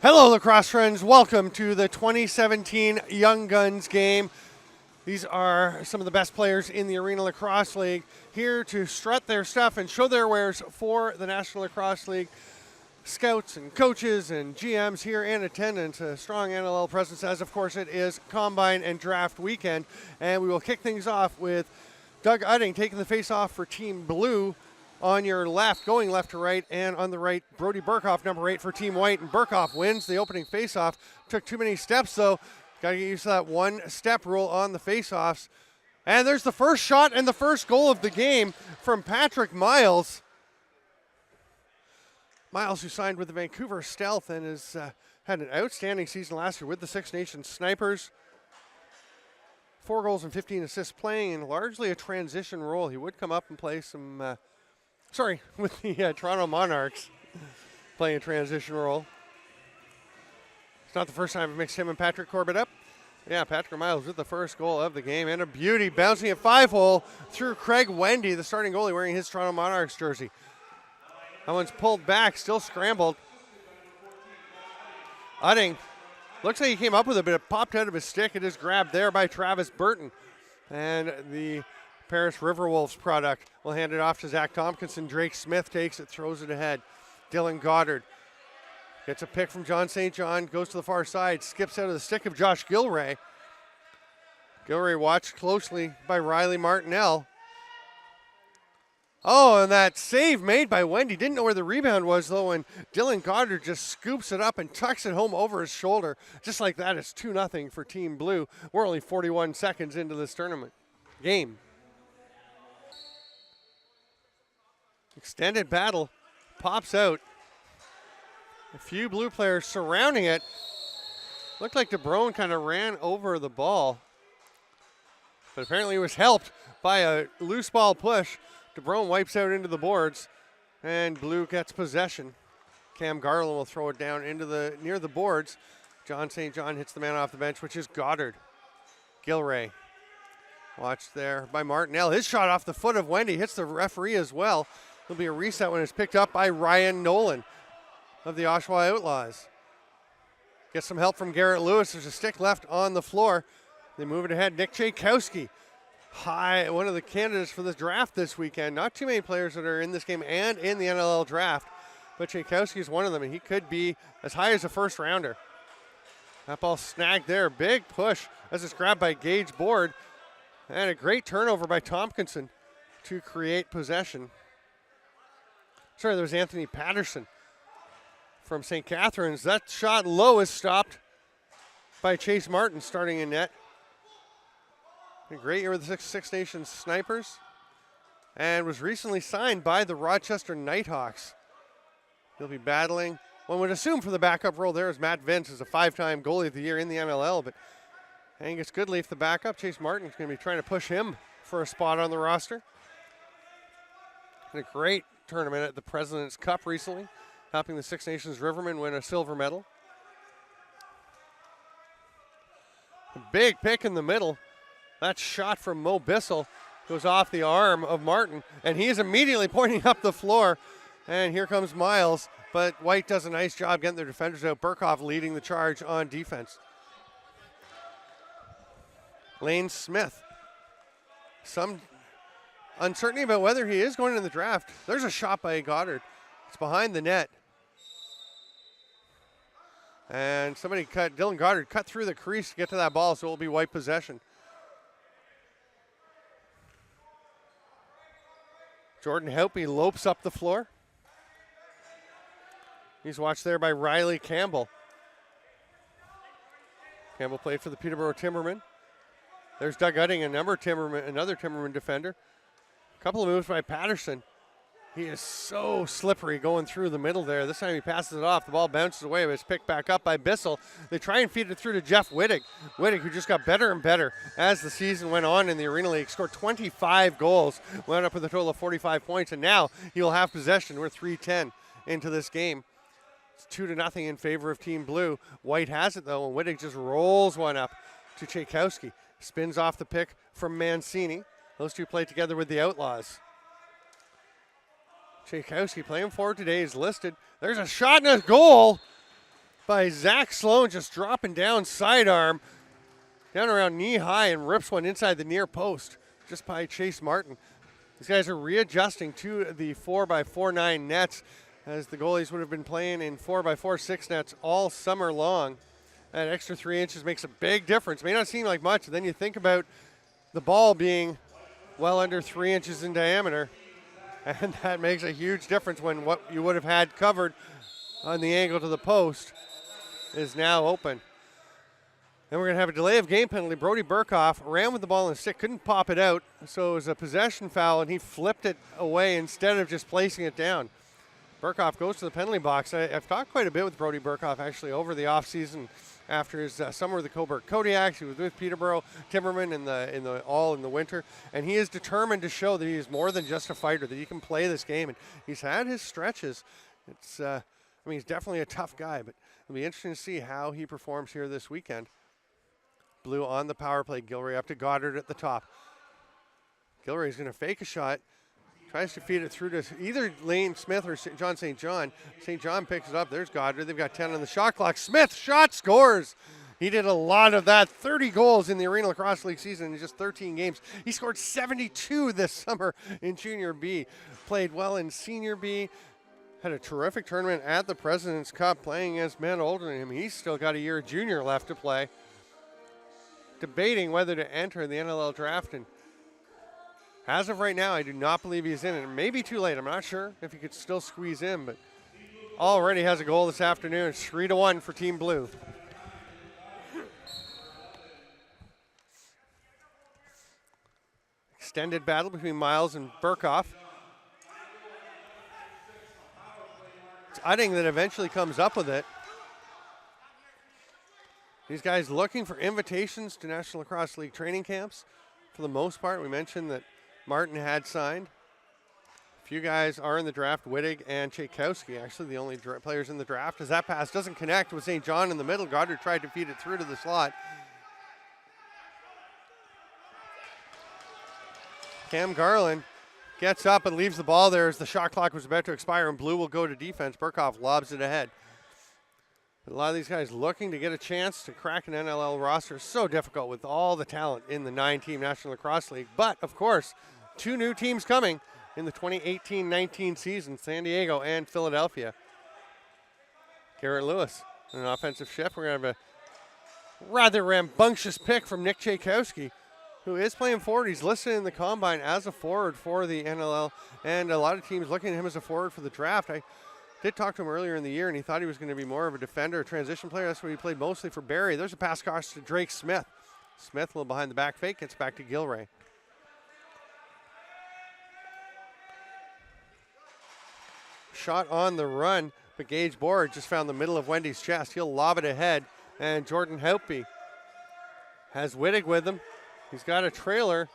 Hello, lacrosse friends. Welcome to the 2017 Young Guns game. These are some of the best players in the Arena Lacrosse League here to strut their stuff and show their wares for the National Lacrosse League. Scouts and coaches and GMs here in attendance. A strong NLL presence as, of course, it is Combine and Draft Weekend. And we will kick things off with Doug Udding taking the face-off for Team Blue. On your left, going left to right, and on the right, Brody Burkhoff, number 8 for Team White. And Burkhoff wins the opening face-off. Took too many steps, though. Got to get used to that one-step rule on the face-offs. And there's the first shot and the first goal of the game from Patrick Miles. Miles, who signed with the Vancouver Stealth and has had an outstanding season last year with the Six Nations Snipers. 4 goals and 15 assists, playing in largely a transition role. He would come up and play some... with the Toronto Monarchs, playing a transition role. It's not the first time I've mixed him and Patrick Corbett up. Yeah, Patrick Miles with the first goal of the game, and a beauty bouncing at 5-hole through Craig Wendy, the starting goalie, wearing his Toronto Monarchs jersey. That one's pulled back, still scrambled. Udding looks like he came up with it, popped out of his stick. It is grabbed there by Travis Burton. And the Paris Riverwolves product will hand it off to Zach Tompkinson. Drake Smith takes it, throws it ahead. Dylan Goddard gets a pick from John St. John, goes to the far side, skips out of the stick of Josh Gilray. Gilray watched closely by Riley Martinell. Oh, and that save made by Wendy. Didn't know where the rebound was, though, and Dylan Goddard just scoops it up and tucks it home over his shoulder. Just like that, it's 2-0 for Team Blue. We're only 41 seconds into this tournament game. Extended battle pops out. A few Blue players surrounding it. Looked like DeBrone kind of ran over the ball, but apparently he was helped by a loose ball push. DeBrone wipes out into the boards, and Blue gets possession. Cam Garland will throw it down into near the boards. John St. John hits the man off the bench, which is Goddard. Gilray watched there by Martinell. His shot off the foot of Wendy hits the referee as well. There'll be a reset when it's picked up by Ryan Nolan of the Oshawa Outlaws. Gets some help from Garrett Lewis. There's a stick left on the floor. They move it ahead. Nick Tchaikovsky, one of the candidates for the draft this weekend. Not too many players that are in this game and in the NLL draft, but Tchaikovsky is one of them, and he could be as high as a first rounder. That ball snagged there. Big push as it's grabbed by Gage Board, and a great turnover by Tompkinson to create possession. Sorry, there was Anthony Patterson from St. Catharines. That shot low is stopped by Chase Martin starting in net. A great year with the Six Nations Snipers, and was recently signed by the Rochester Nighthawks. He'll be battling, one would assume, for the backup role there, as Matt Vince is a 5-time goalie of the year in the NLL, but Angus Goodleaf, the backup. Chase Martin's going to be trying to push him for a spot on the roster. And a great tournament at the President's Cup recently, helping the Six Nations Rivermen win a silver medal. A big pick in the middle. That shot from Mo Bissell goes off the arm of Martin, and he is immediately pointing up the floor. And here comes Miles, but White does a nice job getting their defenders out. Burkhoff leading the charge on defense. Lane Smith. Some uncertainty about whether he is going in the draft. There's a shot by Goddard. It's behind the net. And Dylan Goddard cut through the crease to get to that ball, so it will be White possession. Jordan Hope lopes up the floor. He's watched there by Riley Campbell. Campbell played for the Peterborough Timbermen. There's Doug Udding, another Timberman defender. A couple of moves by Patterson. He is so slippery going through the middle there. This time he passes it off. The ball bounces away, but it's picked back up by Bissell. They try and feed it through to Jeff Wittig. Wittig, who just got better and better as the season went on in the Arena League, scored 25 goals, wound up with a total of 45 points, and now he will have possession. We're 3:10 into this game. It's 2-0 in favor of Team Blue. White has it, though, and Wittig just rolls one up to Tchaikovsky. Spins off the pick from Mancini. Those two play together with the Outlaws. Tchaikovsky playing forward today is listed. There's a shot and a goal. by Zach Sloan, just dropping down sidearm, down around knee high, and rips one inside the near post just by Chase Martin. These guys are readjusting to the 4x4-9 nets, as the goalies would have been playing in 4x4-6 nets all summer long. That extra 3 inches makes a big difference. May not seem like much, but then you think about the ball being well under 3 inches in diameter, and that makes a huge difference when what you would have had covered on the angle to the post is now open. Then we're going to have a delay of game penalty. Brody Burkhoff ran with the ball in the stick, couldn't pop it out, so it was a possession foul, and he flipped it away instead of just placing it down. Burkhoff goes to the penalty box. I've talked quite a bit with Brody Burkhoff, actually, over the offseason after his summer with the Cobourg Kodiaks. He was with Peterborough Timberman in the winter, and he is determined to show that he is more than just a fighter, that he can play this game, and he's had his stretches. He's definitely a tough guy, but it'll be interesting to see how he performs here this weekend. Blue on the power play. Gilray up to Goddard at the top. Gilray's going to fake a shot. Tries to feed it through to either Lane Smith or John St. John. St. John picks it up. There's Goddard. They've got 10 on the shot clock. Smith, shot, scores. He did a lot of that. 30 goals in the Arena Lacrosse League season in just 13 games. He scored 72 this summer in Junior B. Played well in Senior B. Had a terrific tournament at the President's Cup playing against men older than him. He's still got a year of junior left to play. Debating whether to enter the NLL draft, and as of right now, I do not believe he's in it. It may be too late. I'm not sure if he could still squeeze in, but already has a goal this afternoon. It's 3-1 for Team Blue. Extended battle between Miles and Burkhoff. It's Udding that eventually comes up with it. These guys looking for invitations to National Lacrosse League training camps. For the most part, we mentioned that Martin had signed. A few guys are in the draft. Wittig and Tchaikovsky, actually the only players in the draft. As that pass doesn't connect with St. John in the middle, Goddard tried to feed it through to the slot. Cam Garland gets up and leaves the ball there as the shot clock was about to expire, and Blue will go to defense. Burkhoff lobs it ahead. A lot of these guys looking to get a chance to crack an NLL roster. So difficult with all the talent in the 9-team National Lacrosse League. But, of course, 2 new teams coming in the 2018-19 season, San Diego and Philadelphia. Garrett Lewis, an offensive shift. We're going to have a rather rambunctious pick from Nick Tchaikovsky, who is playing forward. He's listed in the combine as a forward for the NLL, and a lot of teams looking at him as a forward for the draft. I did talk to him earlier in the year, and he thought he was going to be more of a defender, a transition player. That's what he played mostly for Barrie. There's a pass across to Drake Smith. Smith, a little behind the back fake, gets back to Gilray. Shot on the run, but Gage Board just found the middle of Wendy's chest. He'll lob it ahead, and Jordan Hauptby has Wittig with him. He's got a trailer.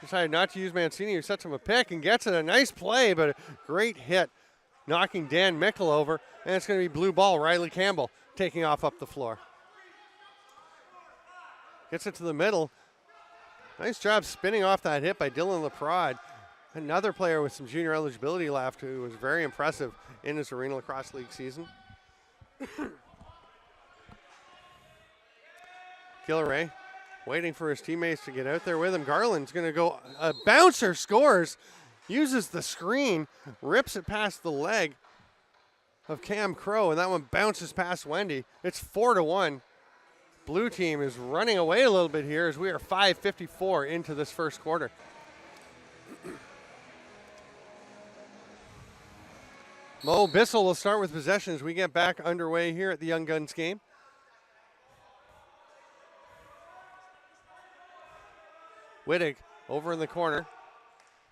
Decided not to use Mancini, who sets him a pick and gets it. A nice play, but a great hit, knocking Dan Mickle over, and it's going to be blue ball. Riley Campbell taking off up the floor. Gets it to the middle. Nice job spinning off that hit by Dylan Leprade. Another player with some junior eligibility left who was very impressive in his Arena Lacrosse League season. Gilray waiting for his teammates to get out there with him. Garland's going to go, a bouncer scores. Uses the screen, rips it past the leg of Cam Crow, and that one bounces past Wendy. It's 4-1. Blue team is running away a little bit here as we are 5:54 into this first quarter. Mo Bissell will start with possession as we get back underway here at the Young Guns game. Wittig over in the corner.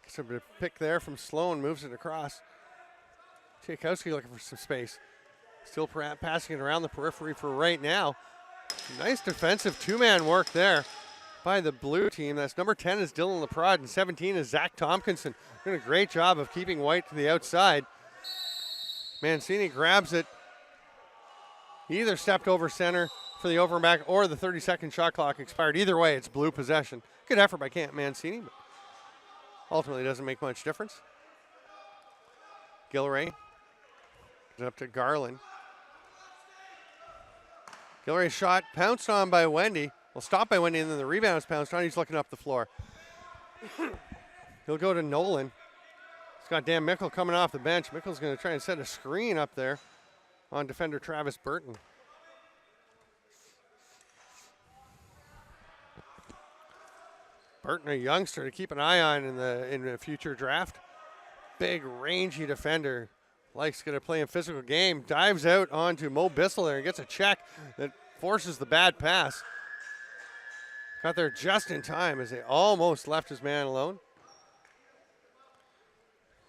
Gets a pick there from Sloan, moves it across. Tchaikovsky looking for some space. Still passing it around the periphery for right now. Nice defensive two-man work there by the blue team. That's number 10 is Dylan Leprade, and 17 is Zach Tompkinson. Doing a great job of keeping White to the outside. Mancini grabs it. He either stepped over center for the over and back, or the 30-second shot clock expired. Either way, it's blue possession. Good effort by Mancini, but ultimately doesn't make much difference. Gilray up to Garland. Gilray's shot pounced on by Wendy. Well, stopped by Wendy, and then the rebound is pounced on. He's looking up the floor. He'll go to Nolan. He's got Dan Mickle coming off the bench. Mickle's going to try and set a screen up there on defender Travis Burton. Burton, a youngster to keep an eye on in the future draft. Big, rangy defender. Likes going to play a physical game. Dives out onto Mo Bissell there and gets a check that forces the bad pass. Got there just in time as they almost left his man alone.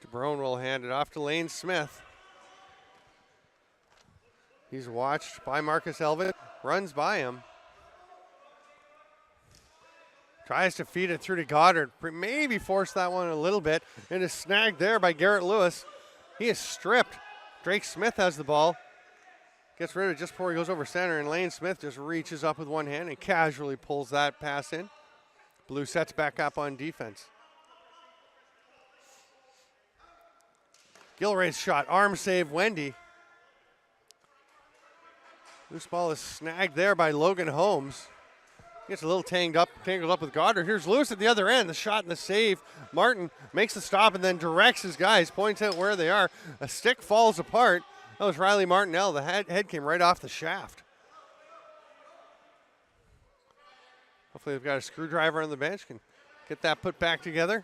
DeBrone will hand it off to Lane Smith. He's watched by Marcus Elvin. Runs by him. Tries to feed it through to Goddard. Maybe forced that one a little bit. And is snagged there by Garrett Lewis. He is stripped. Drake Smith has the ball. Gets rid of it just before he goes over center. And Lane Smith just reaches up with one hand and casually pulls that pass in. Blue sets back up on defense. Gilray's shot. Arm save Wendy. Loose ball is snagged there by Logan Holmes. Gets a little tangled up with Goddard. Here's Lewis at the other end. The shot and the save. Martin makes the stop and then directs his guys, points out where they are. A stick falls apart. That was Riley Martinell. The head came right off the shaft. Hopefully they've got a screwdriver on the bench. Can get that put back together.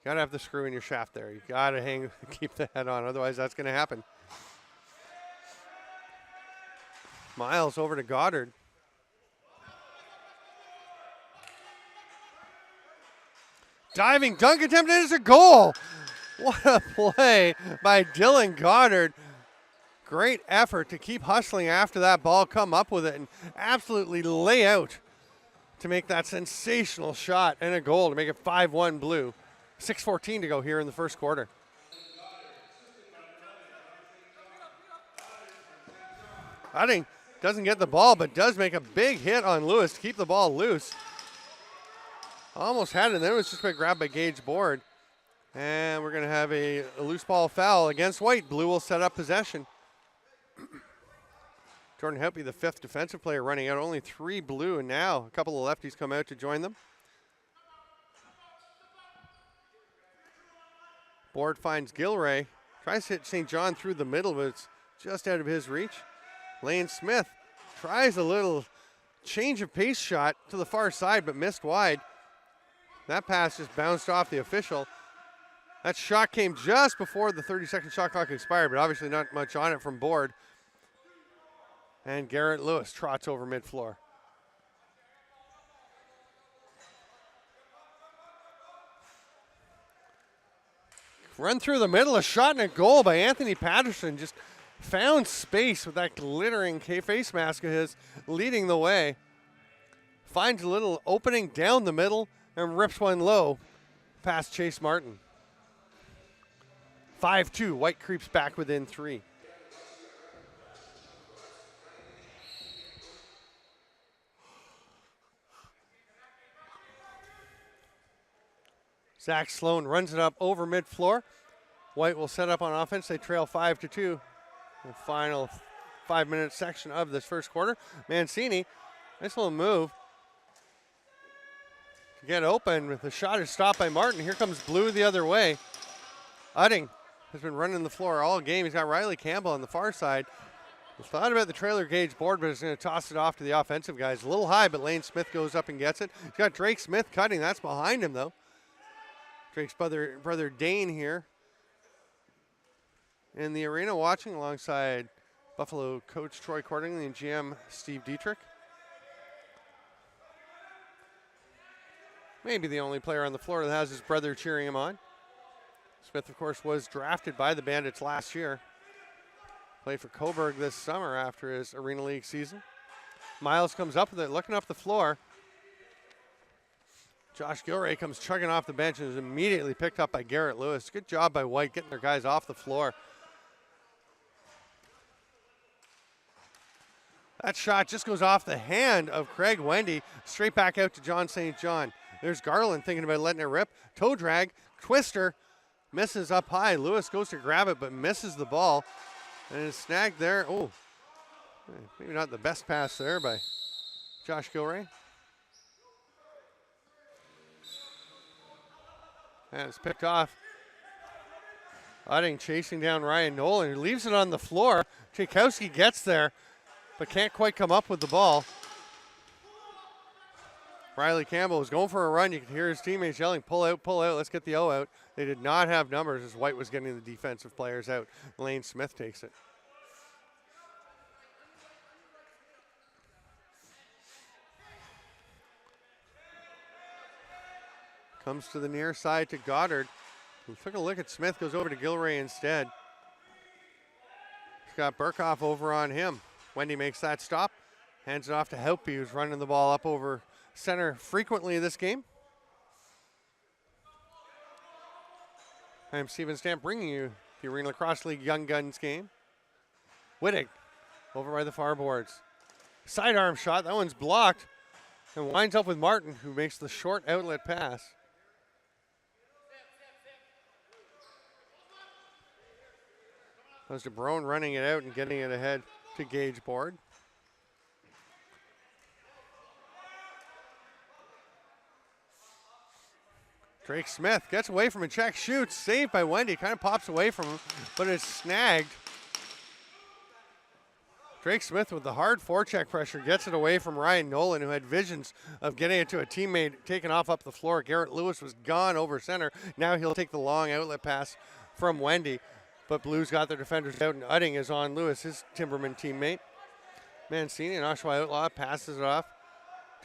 You got to have the screw in your shaft there. You got to keep the head on. Otherwise that's going to happen. Miles over to Goddard. Diving dunk attempt, and it's a goal. What a play by Dylan Goddard. Great effort to keep hustling after that ball, come up with it, and absolutely lay out to make that sensational shot and a goal to make it 5-1 Blue. 6:14 to go here in the first quarter. Hutting doesn't get the ball, but does make a big hit on Lewis to keep the ball loose. Almost had it, and then it was just grabbed by Gage Board. And we're going to have a loose ball foul against White. Blue will set up possession. Jordan Helpy, the fifth defensive player, running out. Only 3 Blue, and now a couple of lefties come out to join them. Board finds Gilray. Tries to hit St. John through the middle, but it's just out of his reach. Lane Smith tries a little change of pace shot to the far side, but missed wide. That pass just bounced off the official. That shot came just before the 30-second shot clock expired, but obviously not much on it from Board. And Garrett Lewis trots over mid-floor. Run through the middle, a shot and a goal by Anthony Patterson. Just found space with that glittering face mask of his leading the way. Finds a little opening down the middle and rips one low past Chase Martin. 5-2, White creeps back within 3. Zach Sloan runs it up over mid-floor. White will set up on offense. They trail 5-2. The final 5-minute section of this first quarter. Mancini, nice little move. To get open, the shot is stopped by Martin. Here comes Blue the other way. Utting has been running the floor all game. He's got Riley Campbell on the far side. He thought about the trailer Gage Board, but he's going to toss it off to the offensive guys. A little high, but Lane Smith goes up and gets it. He's got Drake Smith cutting. That's behind him, though. Drake's brother Dane here in the arena watching alongside Buffalo coach Troy Cordingley and GM Steve Dietrich. Maybe the only player on the floor that has his brother cheering him on. Smith, of course, was drafted by the Bandits last year. Played for Coburg this summer after his Arena League season. Miles comes up with it, looking up the floor. Josh Gilray comes chugging off the bench and is immediately picked up by Garrett Lewis. Good job by White getting their guys off the floor. That shot just goes off the hand of Craig Wendy, straight back out to John St. John. There's Garland thinking about letting it rip. Toe drag, twister, misses up high. Lewis goes to grab it but misses the ball and is snagged there. Oh, Maybe not the best pass there by Josh Gilray. And it's picked off. Udding chasing down Ryan Nolan, who leaves it on the floor. Tchaikovsky gets there, but can't quite come up with the ball. Riley Campbell was going for a run. You could hear his teammates yelling, pull out, let's get the O out. They did not have numbers as White was getting the defensive players out. Lane Smith takes it. Comes to the near side to Goddard. He took a look at Smith, goes over to Gilray instead. He's got Burkhoff over on him. Wendy makes that stop. Hands it off to Helpy, who's running the ball up over center frequently this game. I'm Steven Stamp bringing you the Arena Lacrosse League Young Guns game. Wittig over by the far boards. Sidearm shot, that one's blocked. And winds up with Martin, who makes the short outlet pass. That was DeBrone running it out and getting it ahead to Gage Board. Drake Smith gets away from a check, shoots, saved by Wendy, kind of pops away from him, but it's snagged. Drake Smith with the hard forecheck pressure gets it away from Ryan Nolan, who had visions of getting it to a teammate taken off up the floor. Garrett Lewis was gone over center. Now he'll take the long outlet pass from Wendy, but Blues got their defenders out, and Udding is on Lewis, his Timberman teammate. Mancini, an Oshawa Outlaw, passes it off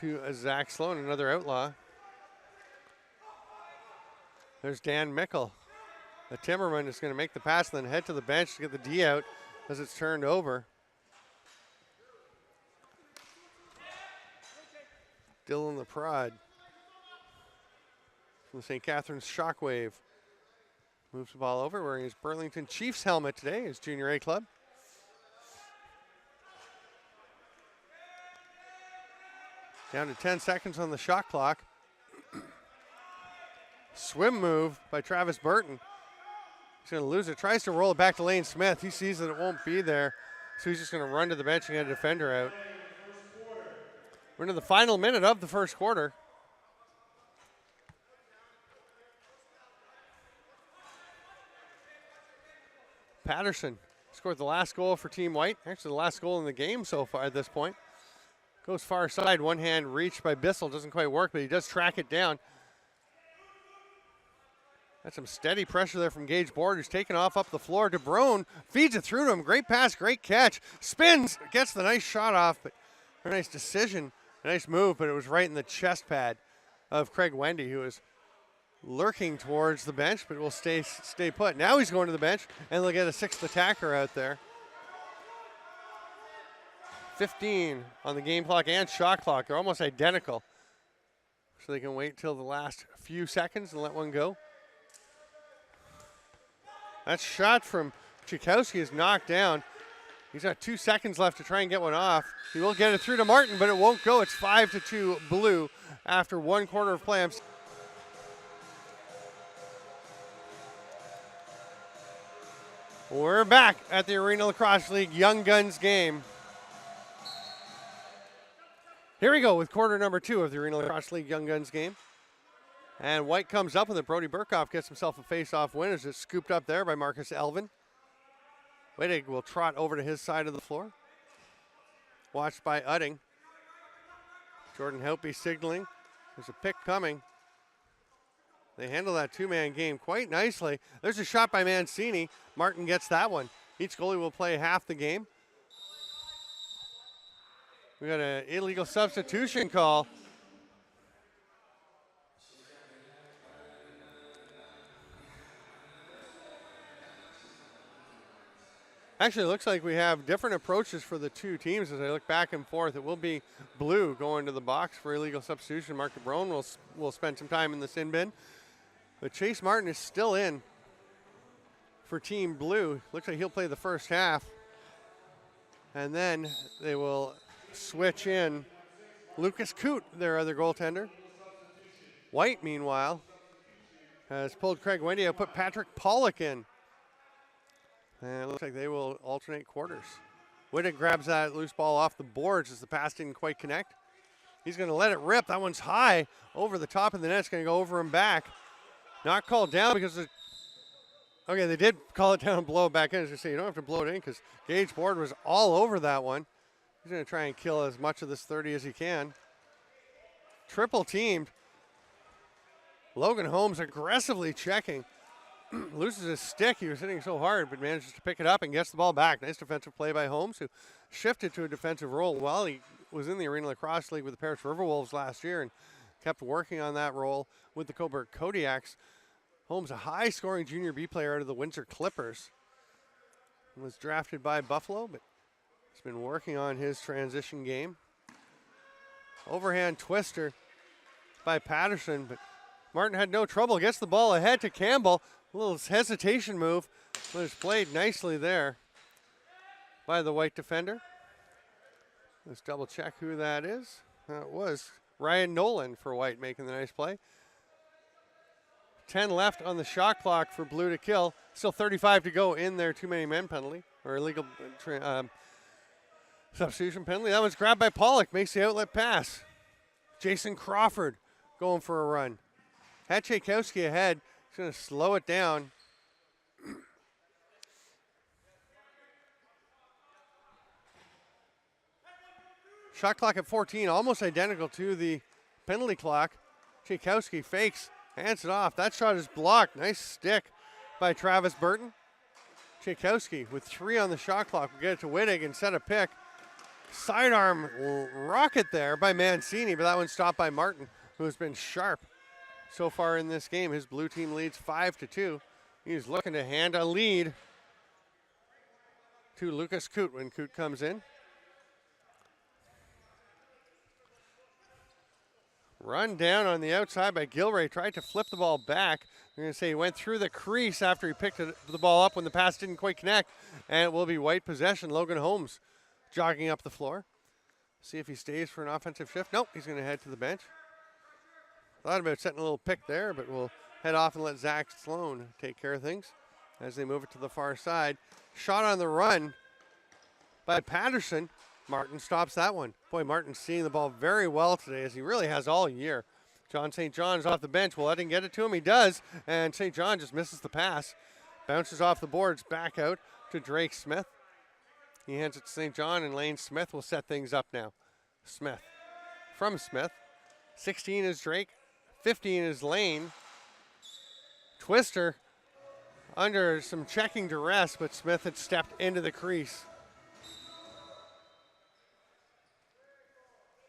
to Zach Sloan, another Outlaw. There's Dan Mickle. The Timberman is going to make the pass and then head to the bench to get the D out as it's turned over. Dylan LaPrade from the St. Catharines Shockwave moves the ball over, wearing his Burlington Chiefs helmet today, his Junior A club. Down to 10 seconds on the shot clock. Swim move by Travis Burton. He's going to lose it. Tries to roll it back to Lane Smith. He sees that it won't be there, so he's just going to run to the bench and get a defender out. We're into the final minute of the first quarter. Patterson scored the last goal for Team White. Actually, the last goal in the game so far at this point. Goes far side. One hand reach by Bissell. Doesn't quite work, but he does track it down. That's some steady pressure there from Gage Board, who's taken off up the floor. DeBrone feeds it through to him. Great pass, great catch. Spins, gets the nice shot off, but a nice decision, a nice move, but it was right in the chest pad of Craig Wendy, who is lurking towards the bench, but will stay put. Now he's going to the bench, and they'll get a sixth attacker out there. 15 on the game clock and shot clock. They're almost identical. So they can wait till the last few seconds and let one go. That shot from Tchaikovsky is knocked down. He's got 2 seconds left to try and get one off. He will get it through to Martin, but it won't go. It's 5-2 Blue after 1 quarter of play. We're back at the Arena Lacrosse League Young Guns game. Here we go with quarter number 2 of the Arena Lacrosse League Young Guns game. And White comes up with it. Brody Burkhoff gets himself a face-off win as it's scooped up there by Marcus Elvin. Wittig will trot over to his side of the floor. Watched by Udding. Jordan Helpy signaling. There's a pick coming. They handle that 2-man game quite nicely. There's a shot by Mancini. Martin gets that one. Each goalie will play half the game. We got an illegal substitution call. Actually, it looks like we have different approaches for the two teams as I look back and forth. It will be Blue going to the box for illegal substitution. Mark DeBrone will spend some time in the sin bin. But Chase Martin is still in for Team Blue. Looks like he'll play the first half. And then they will switch in Lucas Coote, their other goaltender. White, meanwhile, has pulled Craig Wendy out, put Patrick Pollock in. And it looks like they will alternate quarters. Wittig grabs that loose ball off the boards as the pass didn't quite connect. He's going to let it rip. That one's high over the top of the net. It's going to go over and back. Not called down because okay, they did call it down and blow it back in. I was going to say, you don't have to blow it in because Gage Board was all over that one. He's going to try and kill as much of this 30 as he can. Triple teamed. Logan Holmes aggressively checking. Loses his stick. He was hitting so hard, but manages to pick it up and gets the ball back. Nice defensive play by Holmes, who shifted to a defensive role while he was in the Arena Lacrosse League with the Paris Riverwolves last year and kept working on that role with the Cobourg Kodiaks. Holmes, a high-scoring junior B player out of the Windsor Clippers. Was drafted by Buffalo, but he's been working on his transition game. Overhand twister by Patterson, but Martin had no trouble. Gets the ball ahead to Campbell. A little hesitation move, but it's played nicely there by the White defender. Let's double check who that is. It was Ryan Nolan for White making the nice play. 10 left on the shot clock for Blue to kill. Still 35 to go in their too many men penalty, or illegal substitution penalty. That one's grabbed by Pollock, makes the outlet pass. Jason Crawford going for a run. Had Tchaikovsky ahead. He's going to slow it down. Shot clock at 14, almost identical to the penalty clock. Tchaikovsky fakes, hands it off. That shot is blocked. Nice stick by Travis Burton. Tchaikovsky with 3 on the shot clock will get it to Wittig and set a pick. Sidearm rocket there by Mancini, but that one's stopped by Martin, who has been sharp so far in this game. His blue team leads 5-2. He's looking to hand a lead to Lucas Coote when Coote comes in. Run down on the outside by Gilray. Tried to flip the ball back. I'm going to say he went through the crease after he picked the ball up when the pass didn't quite connect. And it will be White possession. Logan Holmes jogging up the floor. See if he stays for an offensive shift. Nope, he's going to head to the bench. Thought about setting a little pick there, but we'll head off and let Zach Sloan take care of things as they move it to the far side. Shot on the run by Patterson. Martin stops that one. Boy, Martin's seeing the ball very well today, as he really has all year. John St. John's off the bench. Will Edding get it to him? He does, and St. John just misses the pass. Bounces off the boards, back out to Drake Smith. He hands it to St. John, and Lane Smith will set things up now. Smith. From Smith. 16 is Drake. 15 is Lane. Twister under some checking duress, but Smith had stepped into the crease.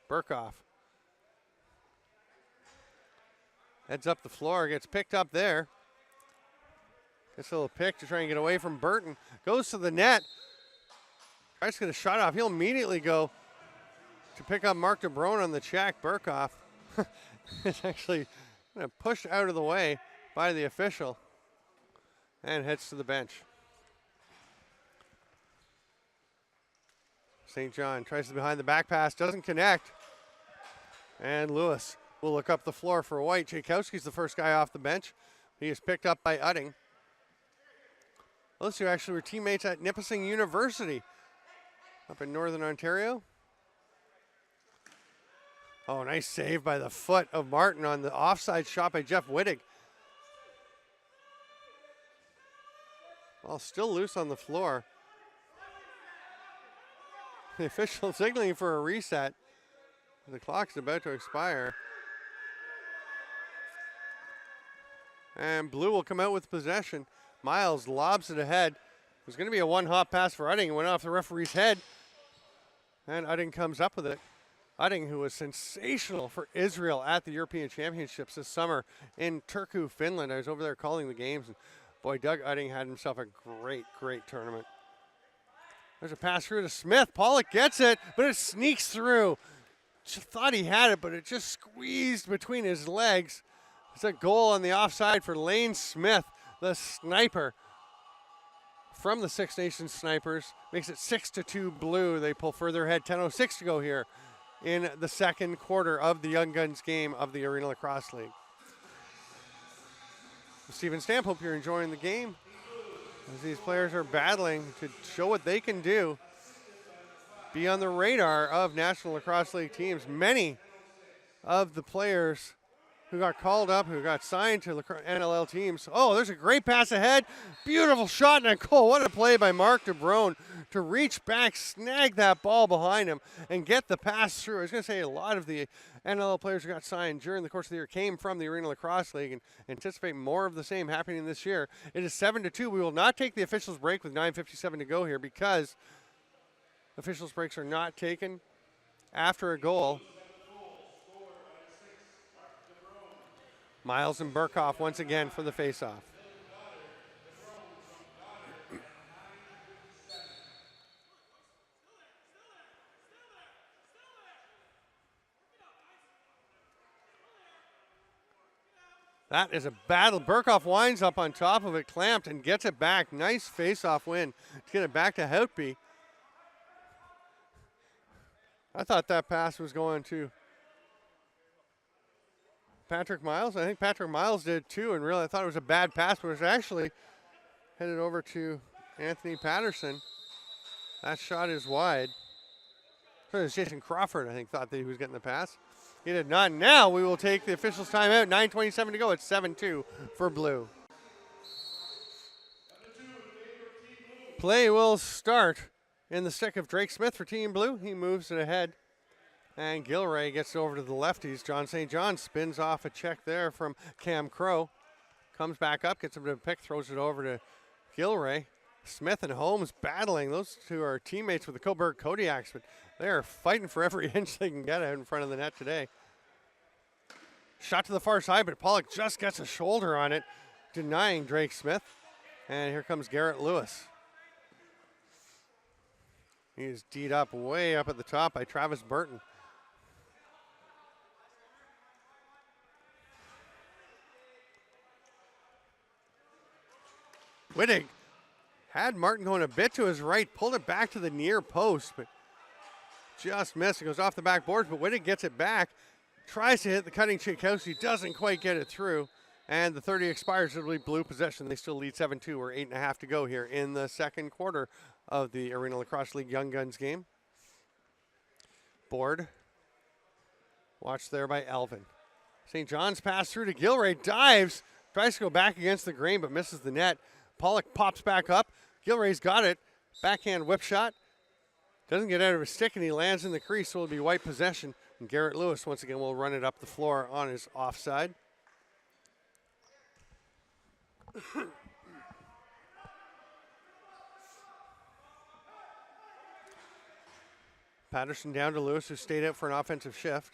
Burkhoff heads up the floor, gets picked up there. Gets a little pick to try and get away from Burton. Goes to the net. Tries to get a shot off. He'll immediately go to pick up Mark DeBrone on the check. Burkhoff is actually pushed out of the way by the official and heads to the bench. St. John tries the behind the back pass, doesn't connect. And Lewis will look up the floor for White. Tchaikovsky's the first guy off the bench. He is picked up by Udding. Those two actually were teammates at Nipissing University up in Northern Ontario. Oh, nice save by the foot of Martin on the offside shot by Jeff Wittig. Ball still loose on the floor. The official signaling for a reset. The clock's about to expire. And Blue will come out with possession. Miles lobs it ahead. It was going to be a one-hop pass for Udding. It went off the referee's head. And Udding comes up with it. Udding, who was sensational for Israel at the European Championships this summer in Turku, Finland. I was over there calling the games. And boy, Doug Udding had himself a great, great tournament. There's a pass through to Smith. Pollock gets it, but it sneaks through. Just thought he had it, but it just squeezed between his legs. It's a goal on the offside for Lane Smith, the sniper from the Six Nations Snipers. Makes it 6-2 Blue. They pull further ahead. 10:06 to go here in the second quarter of the Young Guns game of the Arena Lacrosse League. Stephen Stamp, hope you're enjoying the game as these players are battling to show what they can do be on the radar of National Lacrosse League teams. Many of the players who got called up, who got signed to NLL teams. Oh, there's a great pass ahead. Beautiful shot and a goal. What a play by Mark DeBrone to reach back, snag that ball behind him, and get the pass through. I was going to say a lot of the NLL players who got signed during the course of the year came from the Arena Lacrosse League, and anticipate more of the same happening this year. It is 7-2. We will not take the officials' break with 9:57 to go here because officials' breaks are not taken after a goal. Miles and Burkhoff once again for the faceoff. That is a battle. Burkhoff winds up on top of it, clamped, and gets it back. Nice faceoff win to get it back to Houtby. I thought that pass was going to Patrick Miles. I think Patrick Miles did too, and really I thought it was a bad pass, but it was actually headed over to Anthony Patterson. That shot is wide. So it was Jason Crawford, I think, thought that he was getting the pass. He did not. Now we will take the officials' timeout. 9:27 to go. It's 7-2 for Blue. Play will start in the stick of Drake Smith for Team Blue. He moves it ahead. And Gilray gets over to the lefties. John St. John spins off a check there from Cam Crow. Comes back up, gets him to the pick, throws it over to Gilray. Smith and Holmes battling. Those two are teammates with the Coburg Kodiaks, but they are fighting for every inch they can get out in front of the net today. Shot to the far side, but Pollock just gets a shoulder on it, denying Drake Smith. And here comes Garrett Lewis. He's D'd up way up at the top by Travis Burton. Wittig had Martin going a bit to his right, pulled it back to the near post, but just missed. It goes off the backboards, but Wittig gets it back, tries to hit the cutting Tchaikovsky, doesn't quite get it through, and the 30 expires. It'll be Blue possession. They still lead 7-2. We're 8.5 to go here in the second quarter of the Arena Lacrosse League Young Guns game. Board. Watched there by Elvin. St. John's pass through to Gilray, dives, tries to go back against the grain, but misses the net. Pollock pops back up. Gilray's got it. Backhand whip shot. Doesn't get out of his stick, and he lands in the crease, so it'll be white possession. And Garrett Lewis, once again, will run it up the floor on his offside. Patterson down to Lewis, who stayed out for an offensive shift.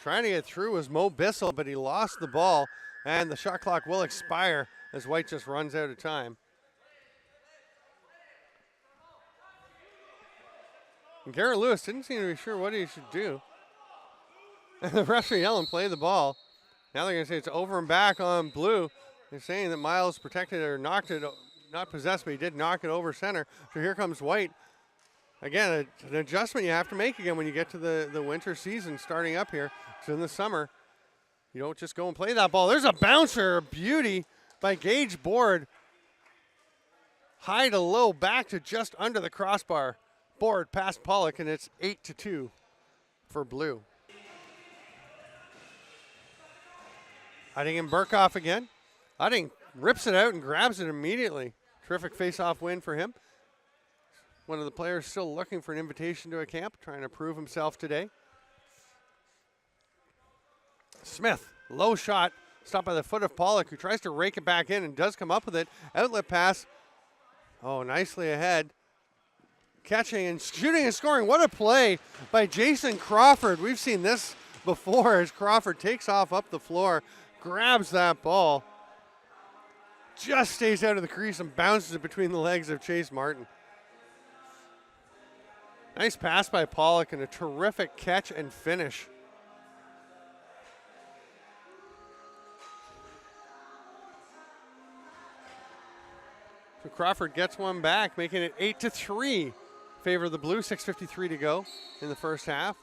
Trying to get through was Mo Bissell, but he lost the ball, and the shot clock will expire as White just runs out of time. And Garrett Lewis didn't seem to be sure what he should do. And the referee yelling, play the ball. Now they're going to say it's over and back on Blue. They're saying that Miles protected it or knocked it, not possessed, but he did knock it over center. So here comes White. Again, an adjustment you have to make again when you get to the winter season starting up here. So in the summer, you don't just go and play that ball. There's a bouncer, a beauty by Gage Board. High to low, back to just under the crossbar. Board past Pollock, and it's 8-2 for Blue. Hiding in Burkhoff again. Hiding rips it out and grabs it immediately. Terrific face-off win for him. One of the players still looking for an invitation to a camp, trying to prove himself today. Smith, low shot, stopped by the foot of Pollock, who tries to rake it back in and does come up with it. Outlet pass. Oh, nicely ahead. Catching and shooting and scoring. What a play by Jason Crawford. We've seen this before as Crawford takes off up the floor, grabs that ball, just stays out of the crease and bounces it between the legs of Chase Martin. Nice pass by Pollock and a terrific catch and finish. So Crawford gets one back, making it 8-3. Favor of the Blue, 6:53 to go in the first half.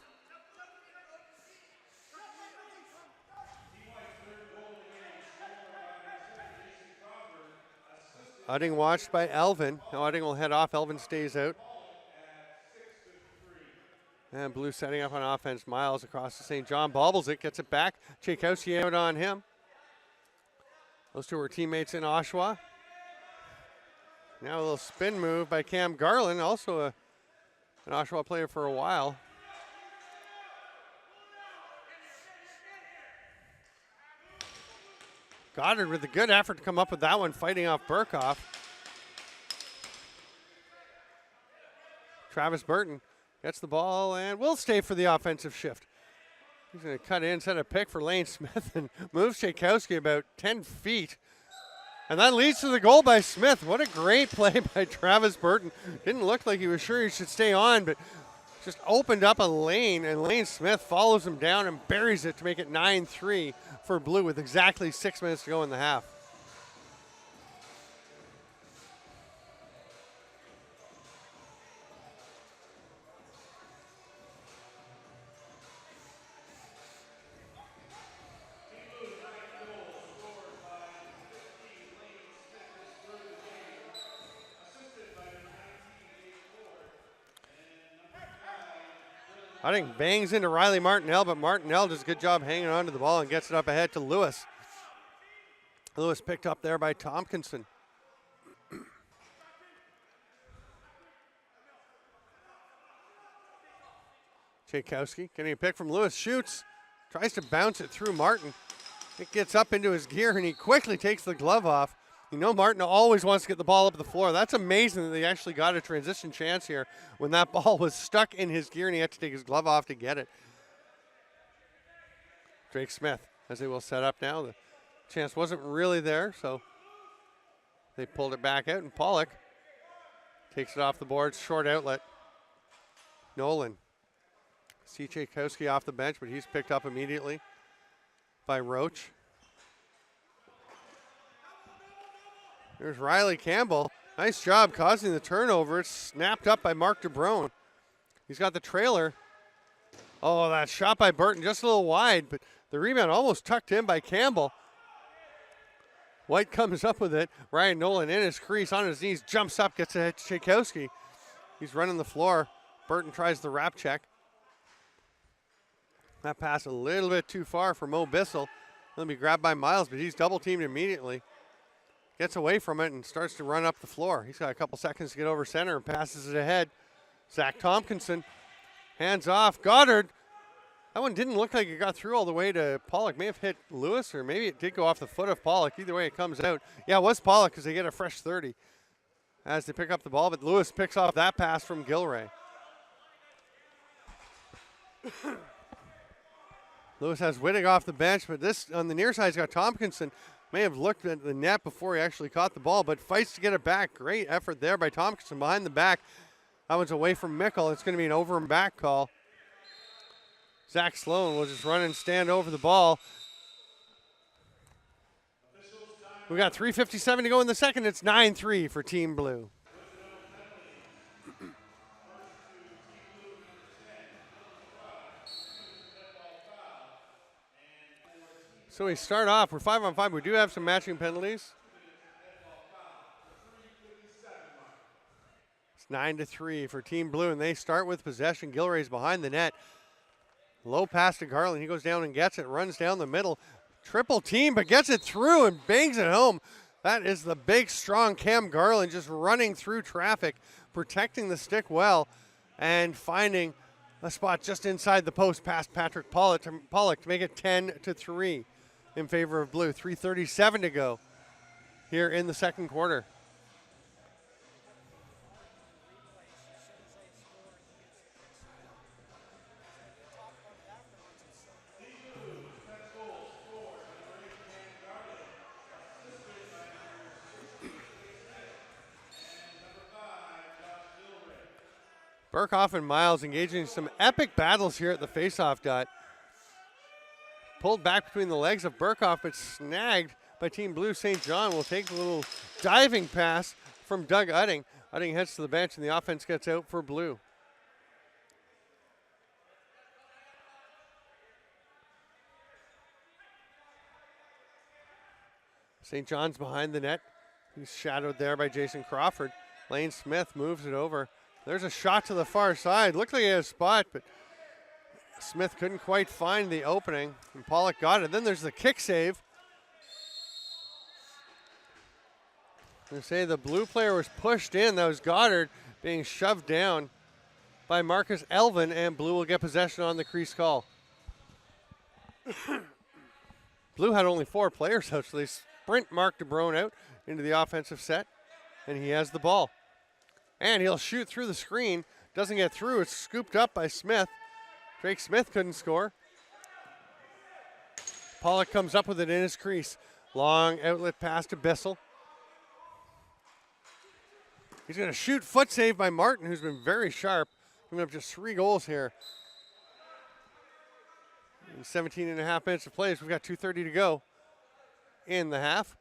Udding watched by Elvin. Now Udding will head off. Elvin stays out. And Blue setting up on offense. Miles across to St. John. Bobbles it. Gets it back. Tchaikovsky out on him. Those two were teammates in Oshawa. Now a little spin move by Cam Garland. Also an Oshawa player for a while. Goddard with a good effort to come up with that one, fighting off Burkhoff. Travis Burton gets the ball and will stay for the offensive shift. He's going to cut in, set a pick for Lane Smith, and moves Tchaikovsky about 10 feet. And that leads to the goal by Smith. What a great play by Travis Burton. Didn't look like he was sure he should stay on, but just opened up a lane, and Lane Smith follows him down and buries it to make it 9-3 for Blue with exactly 6 minutes to go in the half. I think bangs into Riley Martinell, but Martinell does a good job hanging on to the ball and gets it up ahead to Lewis. Lewis picked up there by Tompkinson. Tchaikovsky getting a pick from Lewis, shoots, tries to bounce it through Martin. It gets up into his gear and he quickly takes the glove off. You know Martin always wants to get the ball up the floor. That's amazing that they actually got a transition chance here when that ball was stuck in his gear and he had to take his glove off to get it. Drake Smith, as they will set up now. The chance wasn't really there, so they pulled it back out, and Pollock takes it off the boards, short outlet. Nolan. See Tchaikovsky off the bench, but he's picked up immediately by Roach. There's Riley Campbell. Nice job causing the turnover. It's snapped up by Mark DeBrone. He's got the trailer. Oh, that shot by Burton just a little wide, but the rebound almost tucked in by Campbell. White comes up with it. Ryan Nolan in his crease, on his knees, jumps up, gets it to Tchaikovsky. He's running the floor. Burton tries the wrap check. That pass a little bit too far for Mo Bissell. He'll be grabbed by Miles, but he's double teamed immediately. Gets away from it and starts to run up the floor. He's got a couple seconds to get over center and passes it ahead. Zach Tompkinson, hands off. Goddard. That one didn't look like it got through all the way to Pollock. May have hit Lewis, or maybe it did go off the foot of Pollock. Either way, it comes out. Yeah, it was Pollock because they get a fresh 30 as they pick up the ball, but Lewis picks off that pass from Gilray. Lewis has Wittig off the bench, but this on the near side's got Tompkinson. May have looked at the net before he actually caught the ball, but fights to get it back. Great effort there by Tompkinson behind the back. That one's away from Mickle. It's going to be an over and back call. Zach Sloan will just run and stand over the ball. We got 3:57 to go in the second. It's 9-3 for Team Blue. So we start off, we're 5-on-5. We do have some matching penalties. It's 9-3 for Team Blue, and they start with possession. Gilray's behind the net. Low pass to Garland. He goes down and gets it, runs down the middle. Triple team, but gets it through and bangs it home. That is the big, strong Cam Garland just running through traffic, protecting the stick well, and finding a spot just inside the post past Patrick Pollock to make it 10-3 in favor of Blue. 3:37 to go here in the second quarter. Burkhoff and Miles engaging in some epic battles here at the faceoff dot. Pulled back between the legs of Burkhoff, but snagged by Team Blue. St. John will take a little diving pass from Doug Udding. Udding heads to the bench, and the offense gets out for Blue. St. John's behind the net. He's shadowed there by Jason Crawford. Lane Smith moves it over. There's a shot to the far side. Looked like he had a spot, but Smith couldn't quite find the opening, and Pollock got it. Then there's the kick save. They say the blue player was pushed in. That was Goddard being shoved down by Marcus Elvin, and blue will get possession on the crease call. Blue had only 4 players out, so they sprint Mark DeBrone out into the offensive set, and he has the ball. And he'll shoot through the screen. Doesn't get through. It's scooped up by Smith. Drake Smith couldn't score. Pollock comes up with it in his crease. Long outlet pass to Bissell. He's going to shoot. Foot save by Martin, who's been very sharp. Giving up just 3 goals here. In 17 and a half minutes of play, so we've got 2:30 to go in the half.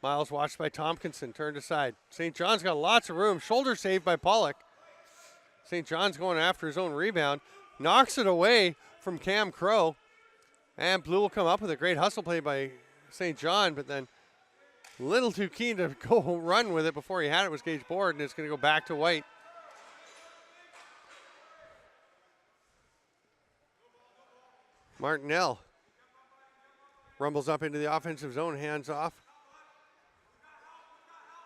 Miles watched by Tompkinson, turned aside. St. John's got lots of room. Shoulder save by Pollock. St. John's going after his own rebound. Knocks it away from Cam Crow. And blue will come up with a great hustle play by St. John, but then a little too keen to go run with it before he had it was Gage Board, and it's going to go back to White. Martinell rumbles up into the offensive zone, hands off.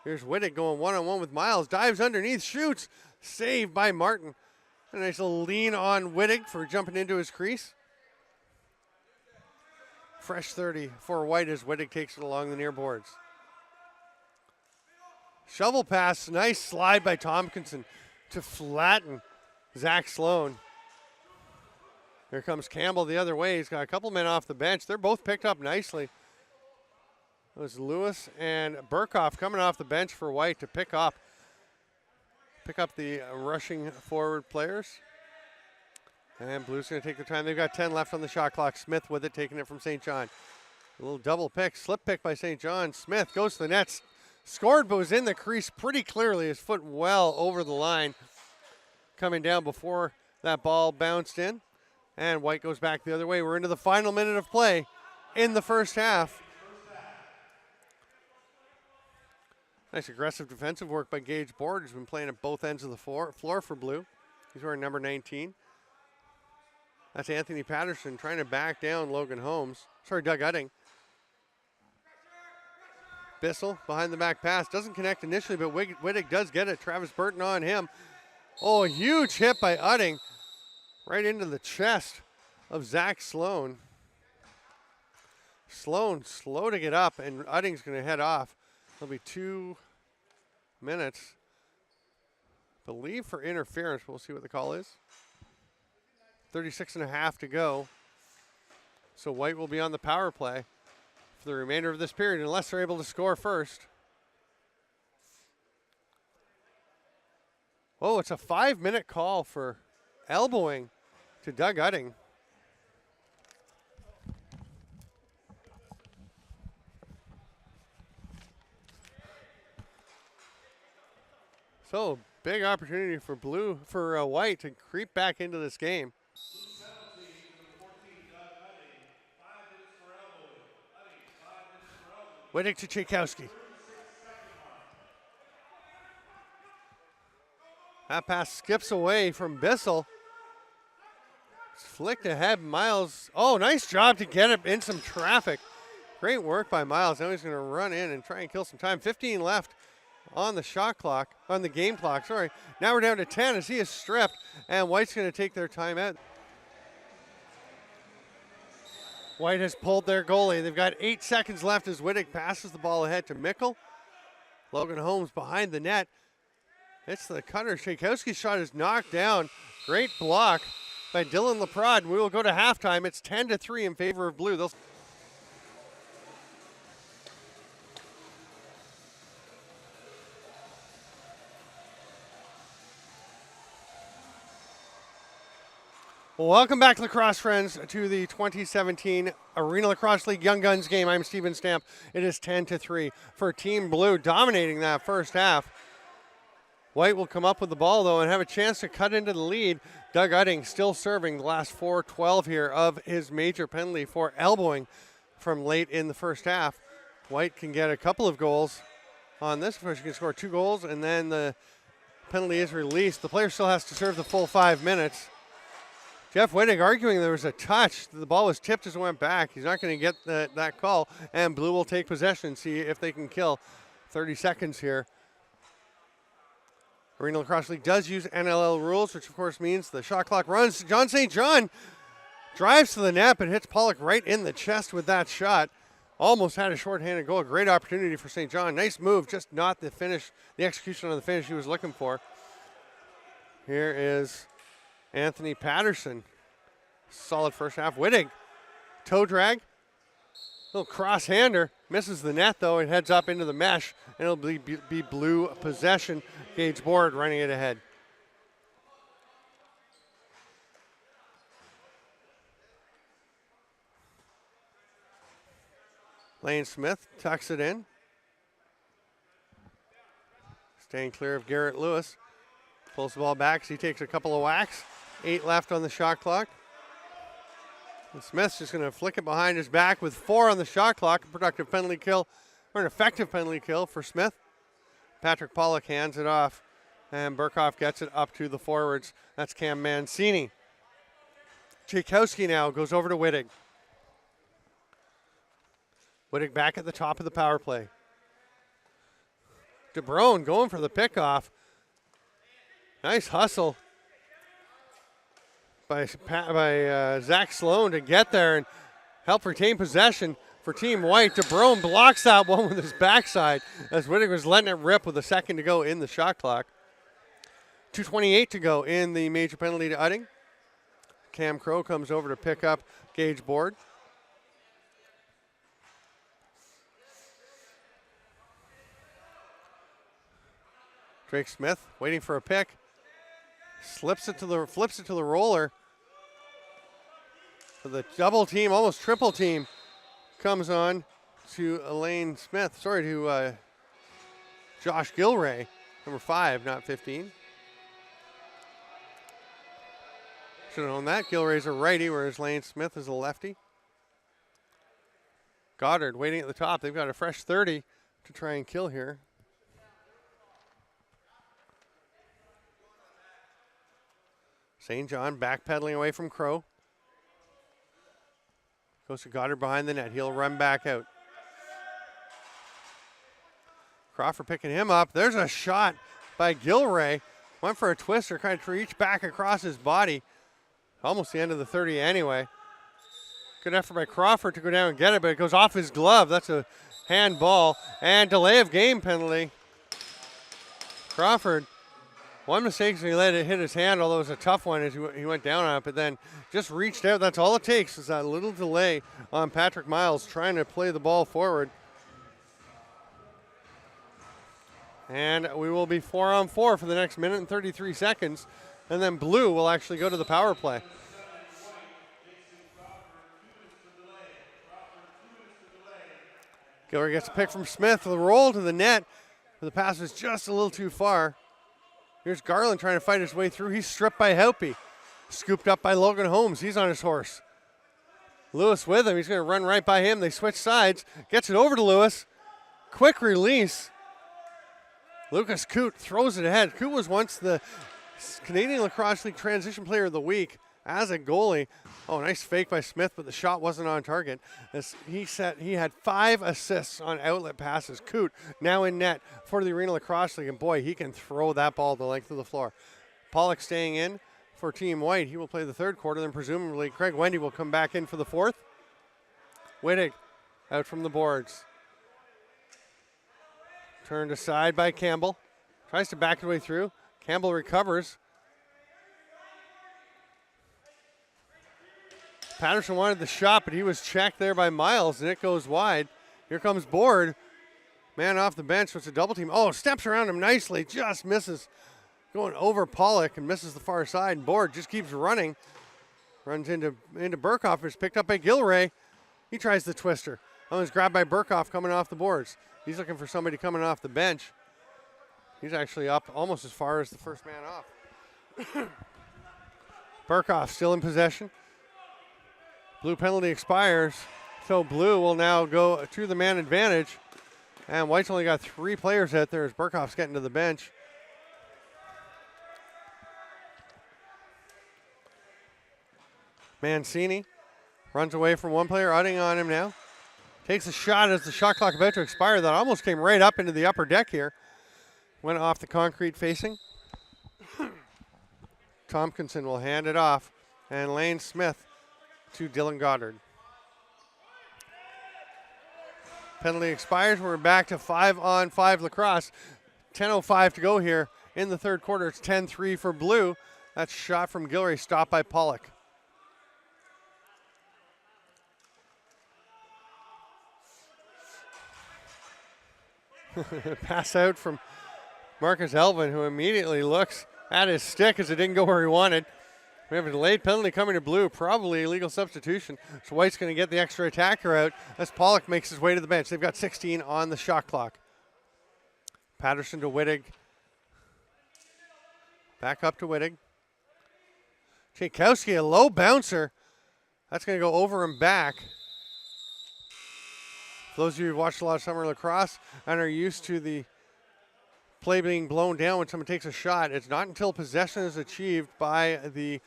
Here's Wittig going one-on-one with Miles. Dives underneath, shoots. Saved by Martin. A nice little lean on Wittig for jumping into his crease. Fresh 30 for White as Wittig takes it along the near boards. Shovel pass, nice slide by Tompkinson to flatten Zach Sloan. Here comes Campbell the other way. He's got a couple men off the bench. They're both picked up nicely. It was Lewis and Burkhoff coming off the bench for White to pick up the rushing forward players. And Blue's going to take their time. They've got 10 left on the shot clock. Smith with it, taking it from St. John. A little double pick, slip pick by St. John. Smith goes to the net. Scored, but was in the crease pretty clearly. His foot well over the line. Coming down before that ball bounced in. And White goes back the other way. We're into the final minute of play in the first half. Nice aggressive defensive work by Gage Board, who's been playing at both ends of the floor for blue. He's wearing number 19. That's Anthony Patterson trying to back down Doug Utting. Bissell behind the back pass. Doesn't connect initially, but Wittig does get it. Travis Burton on him. Oh, a huge hit by Utting. Right into the chest of Zach Sloan. Sloan slow to get up, and Utting's going to head off. It'll be 2 minutes, I believe, for interference. We'll see what the call is. 36 and a half to go. So White will be on the power play for the remainder of this period, unless they're able to score first. Oh, it's a 5-minute call for elbowing to Doug Utting. So big opportunity for White to creep back into this game. Wittig to Tchaikovsky. That pass skips away from Bissell. It's flicked ahead, Miles. Oh, nice job to get it in some traffic. Great work by Miles. Now he's going to run in and try and kill some time. 15 left on the game clock, sorry. Now we're down to 10 as he is stripped, and White's going to take their timeout. White has pulled their goalie. They've got 8 seconds left as Wittig passes the ball ahead to Mickle. Logan Holmes behind the net. It's the cutter. Tchaikovsky's shot is knocked down. Great block by Dylan Leprod. We will go to halftime. It's 10-3 in favor of blue. Welcome back, lacrosse friends, to the 2017 Arena Lacrosse League Young Guns game. I'm Steven Stamp. It is 10-3 for Team Blue, dominating that first half. White will come up with the ball, though, and have a chance to cut into the lead. Doug Utting still serving the last 4:12 here of his major penalty for elbowing from late in the first half. White can get a couple of goals on this. First, she can score 2 goals, and then the penalty is released. The player still has to serve the full 5 minutes. Jeff Wittig arguing there was a touch. The ball was tipped as it went back. He's not going to get that call, and Blue will take possession, see if they can kill. 30 seconds here. Arena Lacrosse League does use NLL rules, which of course means the shot clock runs. John St. John drives to the net, but hits Pollock right in the chest with that shot. Almost had a shorthanded goal. A great opportunity for St. John. Nice move, just not the finish, the execution on the finish he was looking for. Here is Anthony Patterson. Solid first half. Wittig, toe drag. Little cross-hander. Misses the net, though. It heads up into the mesh, and it'll be Blue possession. Gage Board running it ahead. Lane Smith tucks it in. Staying clear of Garrett Lewis. Pulls the ball back as he takes a couple of whacks. 8 left on the shot clock. And Smith's just going to flick it behind his back with 4 on the shot clock. A productive penalty kill, or an effective penalty kill for Smith. Patrick Pollock hands it off, and Burkhoff gets it up to the forwards. That's Cam Mancini. Tchaikovsky now goes over to Wittig. Wittig back at the top of the power play. DeBrone going for the pickoff. Nice hustle by Zach Sloan to get there and help retain possession for Team White. DeBrone blocks that one with his backside as Wittig was letting it rip with a second to go in the shot clock. 2:28 to go in the major penalty to Udding. Cam Crow comes over to pick up Gage Board. Drake Smith waiting for a pick. Flips it to the roller. So the double team, almost triple team, comes on to Elaine Smith. Sorry, to Josh Gilray, number 5, not 15. Should have known that. Gilray's a righty, whereas Lane Smith is a lefty. Goddard waiting at the top. They've got a fresh 30 to try and kill here. St. John backpedaling away from Crow. Goes to Goddard behind the net. He'll run back out. Crawford picking him up. There's a shot by Gilray. Went for a twister, kind of reached back across his body. Almost the end of the 30 anyway. Good effort by Crawford to go down and get it, but it goes off his glove. That's a handball and delay of game penalty. Crawford, one mistake is he let it hit his hand, although it was a tough one as he went down on it, but then just reached out. That's all it takes is that little delay on Patrick Miles trying to play the ball forward. And we will be 4-on-4 for the next minute and 33 seconds. And then Blue will actually go to the power play. Gilroy gets a pick from Smith. The roll to the net. The pass is just a little too far. Here's Garland trying to fight his way through. He's stripped by Helpy. Scooped up by Logan Holmes. He's on his horse. Lewis with him. He's going to run right by him. They switch sides. Gets it over to Lewis. Quick release. Lucas Coote throws it ahead. Coote was once the Canadian Lacrosse League Transition Player of the Week as a goalie. Oh, nice fake by Smith, but the shot wasn't on target. As he had 5 assists on outlet passes. Coote now in net for the Arena Lacrosse League, and boy, he can throw that ball the length of the floor. Pollock staying in for Team White. He will play the third quarter, then presumably Craig Wendy will come back in for the fourth. Wittig out from the boards. Turned aside by Campbell. Tries to back his way through. Campbell recovers. Patterson wanted the shot, but he was checked there by Miles, and it goes wide. Here comes Board. Man off the bench. So it's a double team. Oh, steps around him nicely. Just misses. Going over Pollock and misses the far side. And Board just keeps running. Runs into Burkhoff. It's picked up by Gilray. He tries the twister. Oh, he's grabbed by Burkhoff coming off the boards. He's looking for somebody coming off the bench. He's actually up almost as far as the first man off. Burkhoff still in possession. Blue penalty expires. So blue will now go to the man advantage. And white's only got 3 players out there as Burkhoff's getting to the bench. Mancini runs away from one player, utting on him now. Takes a shot as the shot clock about to expire. That almost came right up into the upper deck here. Went off the concrete facing. Tompkinson will hand it off. And Lane Smith to Dylan Goddard. Penalty expires. We're back to 5-on-5 lacrosse. 10:05 to go here in the third quarter. It's 10-3 for blue. That's shot from Gilray, stopped by Pollock. Pass out from Marcus Elvin, who immediately looks at his stick as it didn't go where he wanted. We have a delayed penalty coming to blue, probably illegal substitution. So White's going to get the extra attacker out as Pollock makes his way to the bench. They've got 16 on the shot clock. Patterson to Wittig. Back up to Wittig. Tchaikovsky, a low bouncer. That's going to go over and back. For those of you who've watched a lot of summer lacrosse and are used to the play being blown down when someone takes a shot, it's not until possession is achieved by the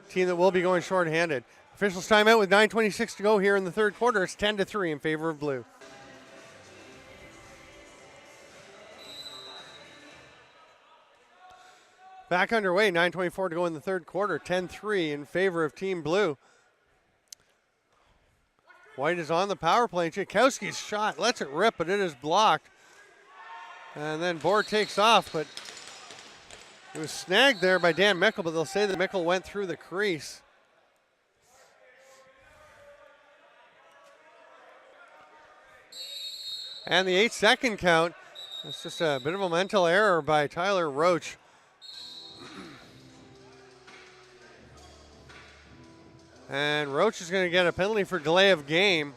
team that will be going shorthanded. Officials timeout with 9:26 to go here in the third quarter. It's 10-3 in favor of blue. Back underway, 9:24 to go in the third quarter. 10-3 in favor of Team Blue. White is on the power play. Tchaikovsky's shot lets it rip, but it is blocked. And then board takes off, but it was snagged there by Dan Mickle, but they'll say that Mickle went through the crease. And the 8-second count. It's just a bit of a mental error by Tyler Roach. And Roach is going to get a penalty for delay of game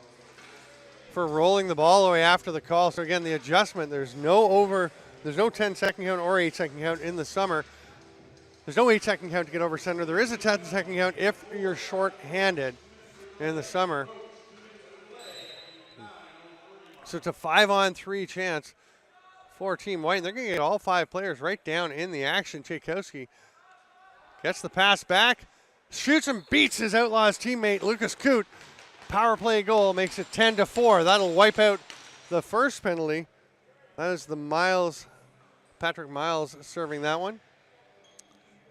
for rolling the ball away after the call. So again, the adjustment, there's no 10-second count or 8-second count in the summer. There's no 8-second count to get over center. There is a 10-second count if you're short-handed in the summer. So it's a 5-on-3 chance for Team White. And they're going to get all 5 players right down in the action. Tchaikovsky gets the pass back, shoots and beats his Outlaws teammate Lucas Coote. Power play goal makes it 10-4. That'll wipe out the first penalty. That is Patrick Miles serving that one.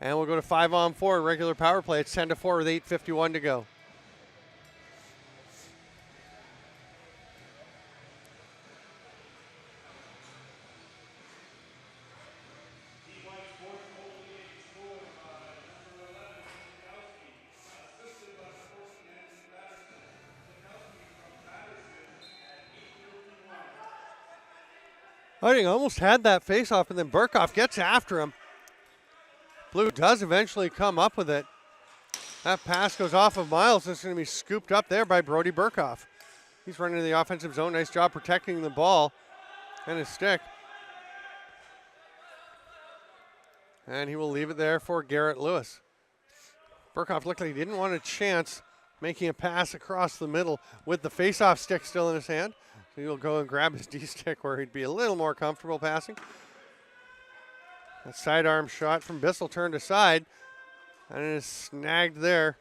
And we'll go to 5-on-4 regular power play. It's 10-4 with 8:51 to go. Harding almost had that face-off, and then Burkhoff gets after him. Blue does eventually come up with it. That pass goes off of Miles. It's going to be scooped up there by Brody Burkhoff. He's running to the offensive zone. Nice job protecting the ball and his stick. And he will leave it there for Garrett Lewis. Burkhoff looked like he didn't want a chance making a pass across the middle with the face-off stick still in his hand. So he'll go and grab his D-stick where he'd be a little more comfortable passing. That sidearm shot from Bissell turned aside, and it is snagged there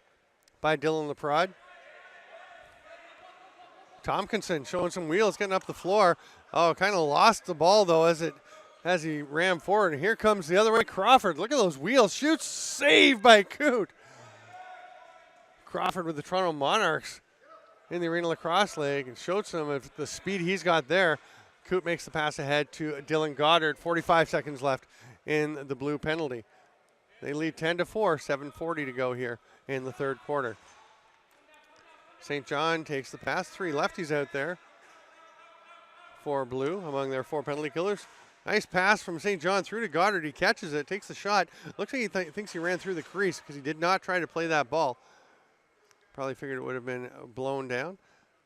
by Dylan Leprod. Tompkinson showing some wheels, getting up the floor. Oh, kind of lost the ball though as he ran forward. And here comes the other way, Crawford. Look at those wheels. Shoots, saved by Coote. Crawford with the Toronto Monarchs in the Arenalacrosseleague, and showed some of the speed he's got there. Coote makes the pass ahead to Dylan Goddard. 45 seconds left in the blue penalty. They lead 10-4, 7:40 to go here in the third quarter. St. John takes the pass. 3 lefties out there for blue among their 4 penalty killers. Nice pass from St. John through to Goddard. He catches it, takes the shot. Looks like he thinks he ran through the crease because he did not try to play that ball. Probably figured it would have been blown down.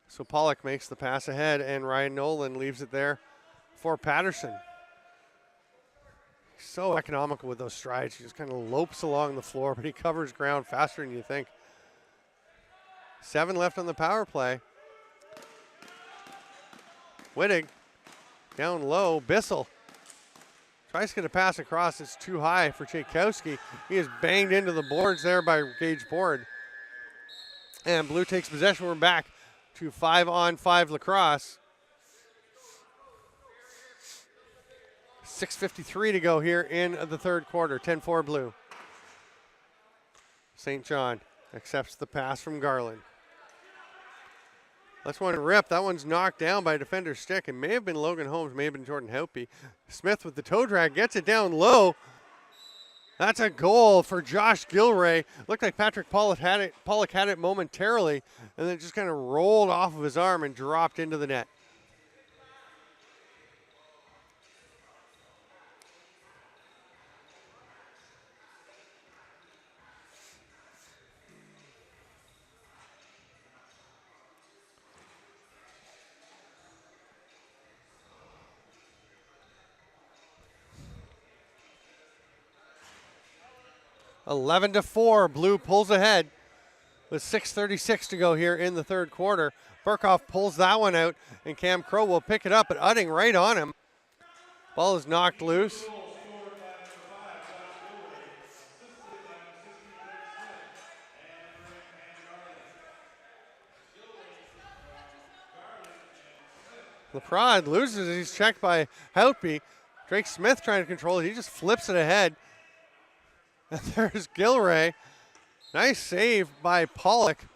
So Pollock makes the pass ahead, and Ryan Nolan leaves it there for Patterson. He's so economical with those strides. He just kind of lopes along the floor, but he covers ground faster than you think. 7 left on the power play. Wittig down low. Bissell tries to get a pass across. It's too high for Tchaikovsky. He is banged into the boards there by Gage Board. And Blue takes possession. We're back to 5-on-5 lacrosse. 6:53 to go here in the third quarter. 10-4 Blue. St. John accepts the pass from Garland. That's one rip. That one's knocked down by a defender's stick. It may have been Logan Holmes, may have been Jordan Houpy. Smith with the toe drag gets it down low. That's a goal for Josh Gilray. Looked like Patrick Pollock had it momentarily, and then just kind of rolled off of his arm and dropped into the net. (11-4). Blue pulls ahead with 6:36 to go here in the third quarter. Burkhoff pulls that one out, and Cam Crow will pick it up, but Utting right on him. Ball is knocked loose. LeProd loses it. He's checked by Houtby. Drake Smith trying to control it. He just flips it ahead. And there's Gilray. Nice save by Pollock.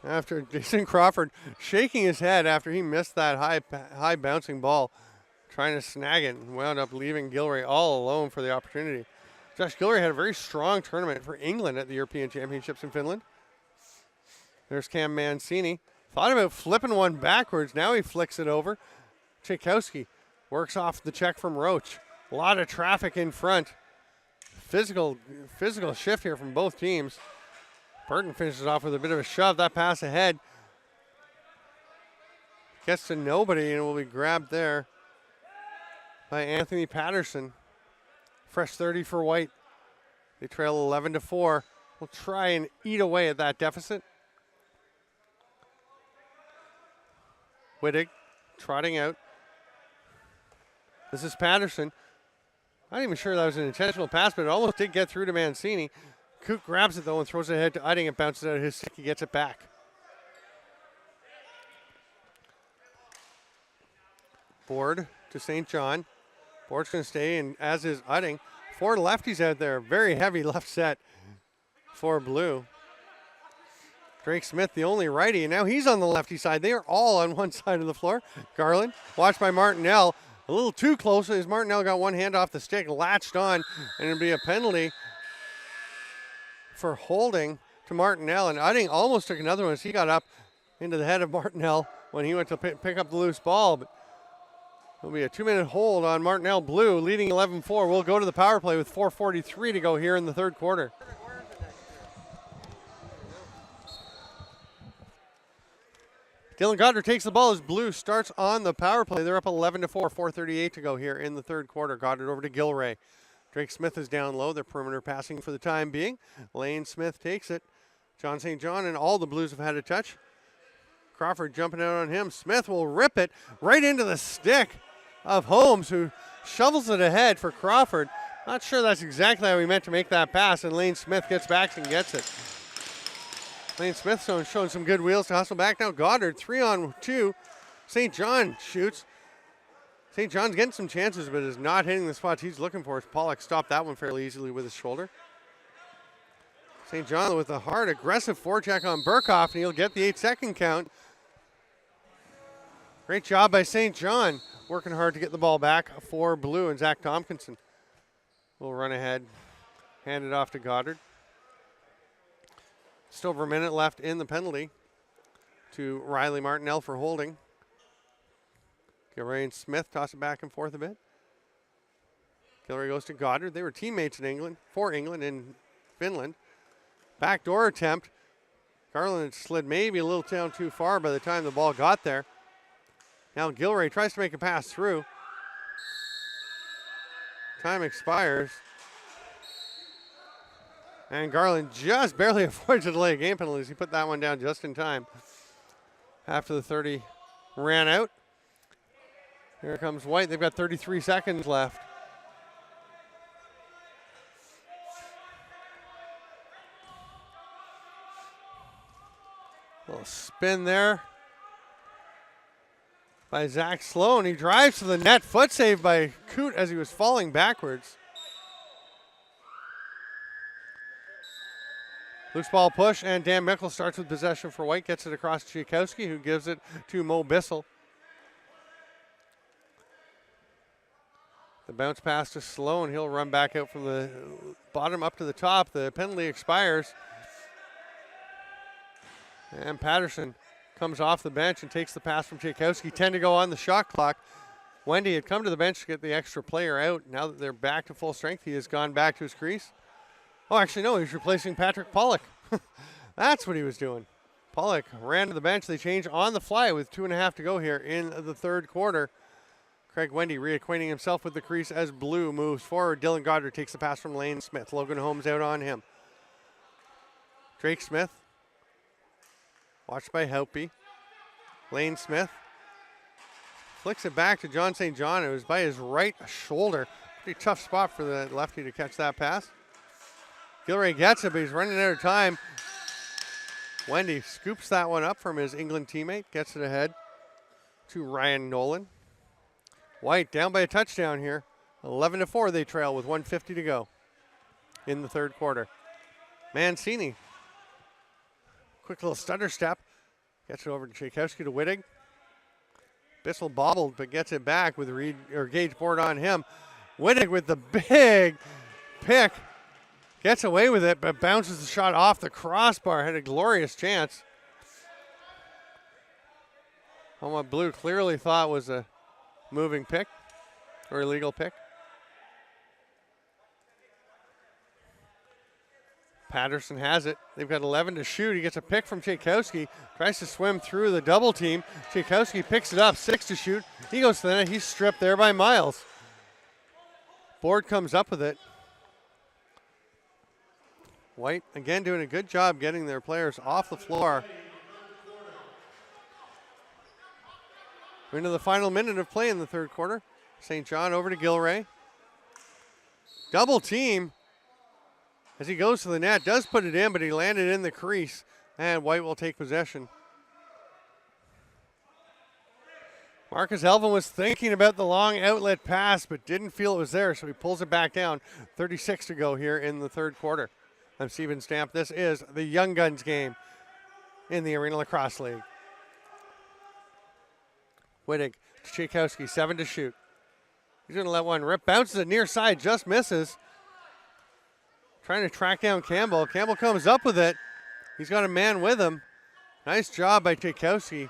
After Jason Crawford shaking his head after he missed that high bouncing ball, trying to snag it, and wound up leaving Gilray all alone for the opportunity. Josh Gilray had a very strong tournament for England at the European Championships in Finland. There's Cam Mancini. Thought about flipping one backwards. Now he flicks it over. Tchaikovsky works off the check from Roach. A lot of traffic in front. Physical shift here from both teams. Burton finishes off with a bit of a shove. That pass ahead gets to nobody and will be grabbed there by Anthony Patterson. Fresh 30 for White. They trail 11-4. We'll try and eat away at that deficit. Wittig trotting out. This is Patterson. Not even sure that was an intentional pass, but it almost did get through to Mancini. Kook grabs it, though, and throws it ahead to Utting. It bounces out of his stick. He gets it back. Board to St. John. Board's going to stay, and as is Utting. 4 lefties out there. Very heavy left set for Blue. Drake Smith, the only righty, and now he's on the lefty side. They are all on one side of the floor. Garland, watched by Martinell. A little too close as Martinell got one hand off the stick, latched on, and it'll be a penalty for holding to Martinell. And Utting almost took another one as he got up into the head of Martinell when he went to pick up the loose ball. But it'll be a 2-minute hold on Martinell. Blue leading 11-4. We'll go to the power play with 4:43 to go here in the third quarter. Dylan Goddard takes the ball as Blue starts on the power play. They're up 11-4, 4:38 to go here in the third quarter. Goddard over to Gilray. Drake Smith is down low. They're perimeter passing for the time being. Lane Smith takes it. John St. John and all the Blues have had a touch. Crawford jumping out on him. Smith will rip it right into the stick of Holmes, who shovels it ahead for Crawford. Not sure that's exactly how he meant to make that pass, and Lane Smith gets back and gets it. Lane Smith showing some good wheels to hustle back. Now Goddard, 3-on-2. St. John shoots. St. John's getting some chances, but is not hitting the spots he's looking for. As Pollock stopped that one fairly easily with his shoulder. St. John with a hard, aggressive forecheck on Burkhoff, and he'll get the 8-second count. Great job by St. John, working hard to get the ball back for Blue, and Zach Tompkinson will run ahead, hand it off to Goddard. Just over a minute left in the penalty to Riley Martinell for holding. Gilray and Smith toss it back and forth a bit. Gilray goes to Goddard. They were teammates in England, for England in Finland. Backdoor attempt. Garland had slid maybe a little down too far by the time the ball got there. Now Gilray tries to make a pass through. Time expires. And Garland just barely avoids a delay of game penalties. He put that one down just in time. after the 30 ran out. Here comes White. They've got 33 seconds left. Little spin there by Zach Sloan. He drives to the net. Foot save by Coote as he was falling backwards. Loose ball push, and Dan Mickle starts with possession for White. Gets it across to Tchaikovsky, who gives it to Mo Bissell. The bounce pass to Sloan. He'll run back out from the bottom up to the top. The penalty expires. And Patterson comes off the bench and takes the pass from Tchaikovsky. 10 to go on the shot clock. Wendy had come to the bench to get the extra player out. Now that they're back to full strength, he has gone back to his crease. Oh, actually, no, he's replacing Patrick Pollock. That's what he was doing. Pollock ran to the bench. They change on the fly with 2.5 to go here in the third quarter. Craig Wendy reacquainting himself with the crease as Blue moves forward. Dylan Goddard takes the pass from Lane Smith. Logan Holmes out on him. Drake Smith. Watched by Helpy. Lane Smith. Flicks it back to John St. John. It was by his right shoulder. Pretty tough spot for the lefty to catch that pass. Gilray gets it, but he's running out of time. Wendy scoops that one up from his England teammate. Gets it ahead to Ryan Nolan. White down by a touchdown here. 11-4 they trail with 1:50 to go in the third quarter. Mancini. Quick little stutter step. Gets it over to Tchaikovsky to Wittig. Bissell bobbled, but gets it back with Gage board on him. Wittig with the big pick. Gets away with it, but bounces the shot off the crossbar. Had a glorious chance. On what Blue clearly thought was a moving pick or illegal pick. Patterson has it. They've got 11 to shoot. He gets a pick from Tchaikovsky. Tries to swim through the double team. Tchaikovsky picks it up. 6 to shoot. He goes to the net. He's stripped there by Miles. Board comes up with it. White again doing a good job getting their players off the floor. We're into the final minute of play in the third quarter. St. John over to Gilray. Double team. As he goes to the net, does put it in, but he landed in the crease, and White will take possession. Marcus Elvin was thinking about the long outlet pass, but didn't feel it was there, so he pulls it back down. 36 to go here in the third quarter. I'm Steven Stamp. This is the Young Guns game in the Arena Lacrosse League. Wittig to Tchaikovsky, 7 to shoot. He's going to let one rip. Bounces it near side, just misses. Trying to track down Campbell. Campbell comes up with it. He's got a man with him. Nice job by Tchaikovsky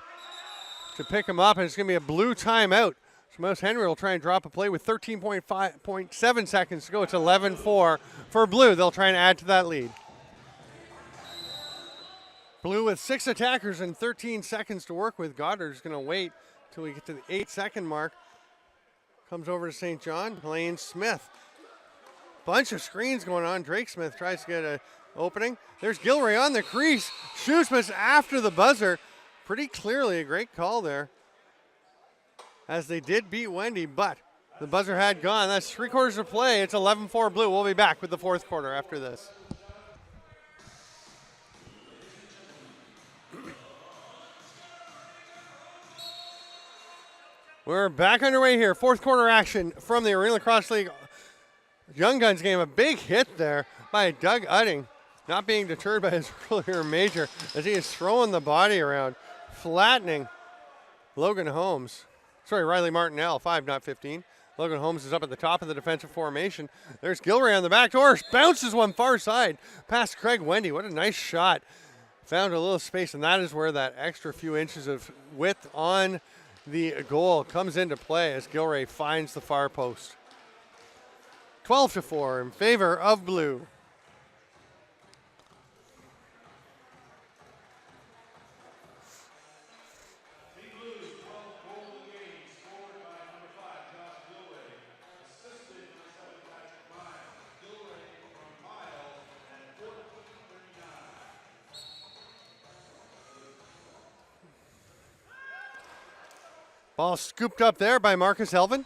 to pick him up, and it's going to be a Blue timeout. So Mouse Henry will try and drop a play with 13.7 seconds to go. It's 11-4 for Blue. They'll try and add to that lead. Blue with 6 attackers and 13 seconds to work with. Goddard's going to wait until we get to the 8-second mark. Comes over to St. John. Lane Smith. Bunch of screens going on. Drake Smith tries to get an opening. There's Gilray on the crease. Shoots, but after the buzzer. Pretty clearly a great call there, as they did beat Wendy, but the buzzer had gone. That's 3/4 of play. It's 11-4 Blue. We'll be back with the fourth quarter after this. We're back underway here. Fourth quarter action from the Arena Lacrosse League Young Guns game. A big hit there by Doug Utting, not being deterred by his earlier major as he is throwing the body around, flattening Logan Holmes. Sorry, Riley Martinell, 5, not 15. Logan Holmes is up at the top of the defensive formation. There's Gilray on the back door. Bounces one far side past Craig Wendy. What a nice shot. Found a little space, and that is where that extra few inches of width on the goal comes into play as Gilray finds the far post. 12-4 in favor of Blue. Ball scooped up there by Marcus Elvin.